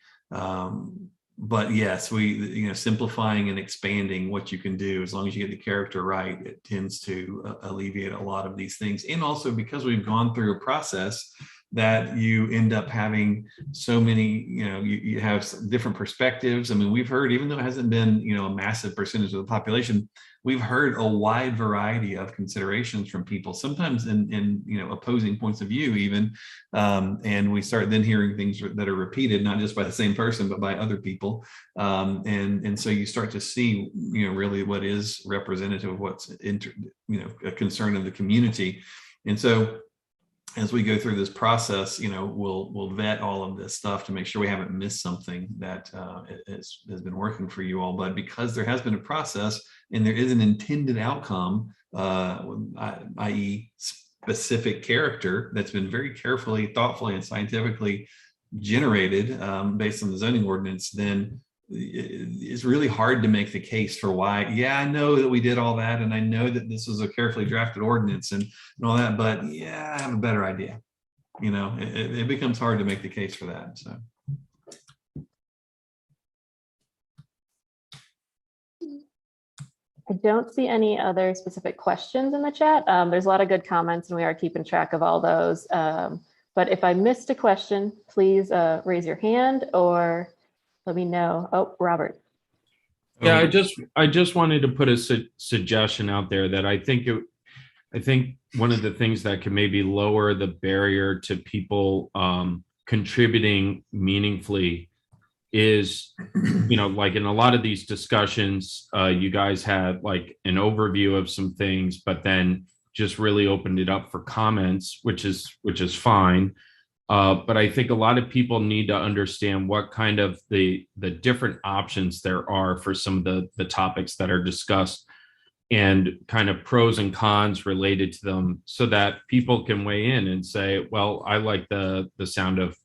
But yes, we, simplifying and expanding what you can do, as long as you get the character right, it tends to alleviate a lot of these things. And also because we've gone through a process that you end up having so many, you have different perspectives. I mean, we've heard, even though it hasn't been, a massive percentage of the population, we've heard a wide variety of considerations from people, sometimes in opposing points of view even. And we start then hearing things that are repeated, not just by the same person, but by other people. And so you start to see, really what is representative of what's, a concern of the community. And so as we go through this process, we'll vet all of this stuff to make sure we haven't missed something that has been working for you all. But because there has been a process and there is an intended outcome, i.e. specific character that's been very carefully, thoughtfully, and scientifically generated based on the zoning ordinance, then it's really hard to make the case for why, I know that we did all that, and I know that this was a carefully drafted ordinance and all that, but I have a better idea. It becomes hard to make the case for that. So. I don't see any other specific questions in the chat. There's a lot of good comments and we are keeping track of all those. But if I missed a question, please raise your hand or let me know. Oh, Robert. Yeah, I just wanted to put a suggestion out there that I think one of the things that can maybe lower the barrier to people contributing meaningfully is, like in a lot of these discussions, you guys had like an overview of some things, but then just really opened it up for comments, which is fine. But I think a lot of people need to understand what kind of the different options there are for some of the topics that are discussed and kind of pros and cons related to them, so that people can weigh in and say, well, I like the sound of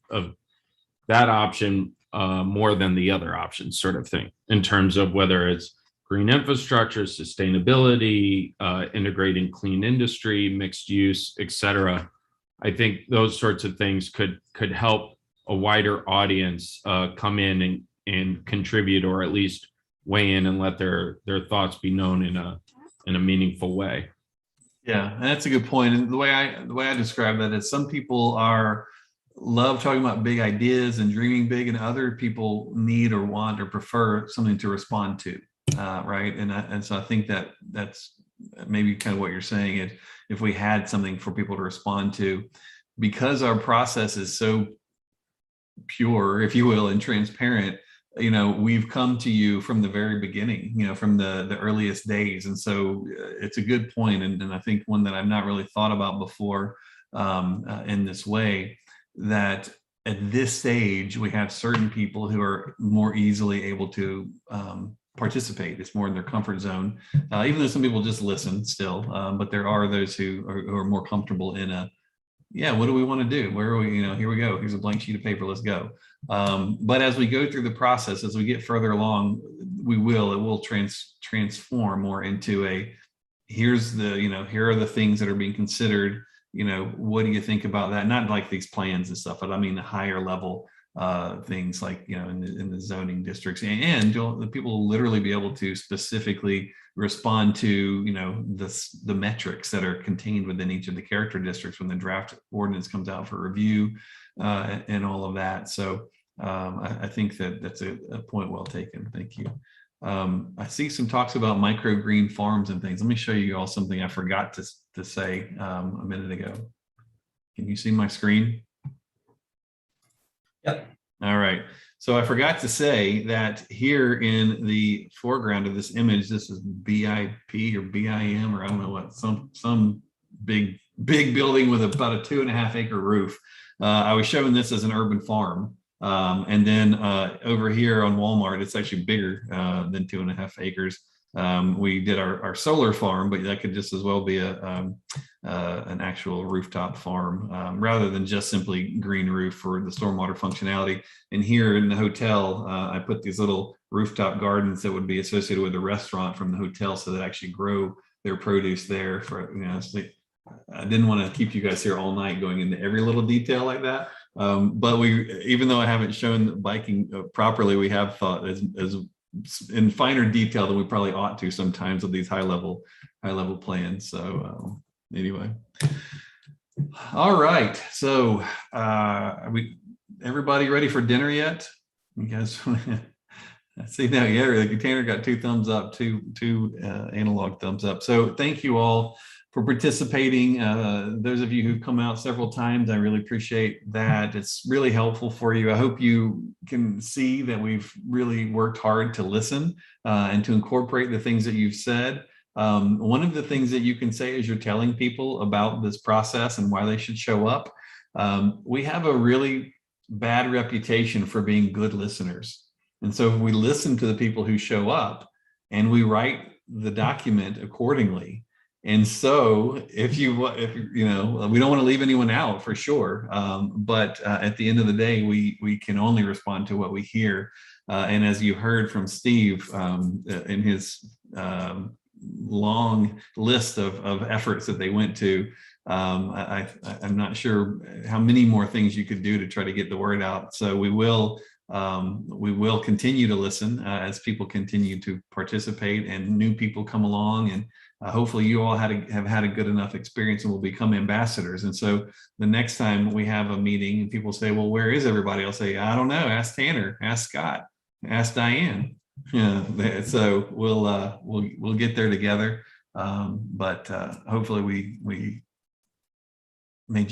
that option more than the other options, sort of thing, in terms of whether it's green infrastructure, sustainability, integrating clean industry, mixed use, et cetera. I think those sorts of things could help a wider audience come in and contribute, or at least weigh in and let their thoughts be known in a meaningful way. Yeah, that's a good point. And the way I describe that is, some people love talking about big ideas and dreaming big, and other people need or want or prefer something to respond to, right? And so I think that's maybe kind of what you're saying is, if we had something for people to respond to, because our process is so pure, if you will, and transparent, we've come to you from the very beginning, from the earliest days. And so it's a good point, and I think one that I've not really thought about before in this way, that at this stage, we have certain people who are more easily able to participate. It's more in their comfort zone, even though some people just listen still, but there are those who are more comfortable in what do we want to do? Where are we? Here we go. Here's a blank sheet of paper. Let's go. But as we go through the process, as we get further along, it will transform more into here are the things that are being considered. what do you think about that? Not like these plans and stuff, but I mean the higher level things like, in the zoning districts, and the people will literally be able to specifically respond to, the metrics that are contained within each of the character districts when the draft ordinance comes out for review and all of that. So I think that's a point well taken. Thank you. I see some talks about microgreen farms and things. Let me show you all something I forgot to say a minute ago. Can you see my screen? Yep. All right. So I forgot to say that here in the foreground of this image, this is BIP or BIM, or I don't know what, some big building with about a 2.5 acre roof. I was showing this as an urban farm. And then over here on Walmart, it's actually bigger than 2.5 acres. We did our solar farm, but that could just as well be an actual rooftop farm rather than just simply green roof for the stormwater functionality. And here in the hotel, I put these little rooftop gardens that would be associated with the restaurant from the hotel, so that actually grow their produce there. So I didn't want to keep you guys here all night going into every little detail like that. But even though I haven't shown biking properly, we have thought as in finer detail than we probably ought to sometimes with these high level plans. So anyway, all right. So everybody ready for dinner yet? You guys, I see now. Yeah, Tanner got 2 thumbs up, two analog thumbs up. So thank you all for participating. Those of you who've come out several times, I really appreciate that. It's really helpful for you. I hope you can see that we've really worked hard to listen and to incorporate the things that you've said. One of the things that you can say as you're telling people about this process and why they should show up, we have a really bad reputation for being good listeners. And so if we listen to the people who show up and we write the document accordingly. And so if we don't want to leave anyone out for sure, but at the end of the day, we can only respond to what we hear. And as you heard from Steve in his long list of efforts that they went to, I'm not sure how many more things you could do to try to get the word out. So we will continue to listen as people continue to participate and new people come along, and hopefully you all have had a good enough experience and will become ambassadors. And so the next time we have a meeting and people say, well, where is everybody? I'll say, I don't know. Ask Tanner, ask Scott, ask Diane. Yeah. So we'll get there together. But hopefully we made you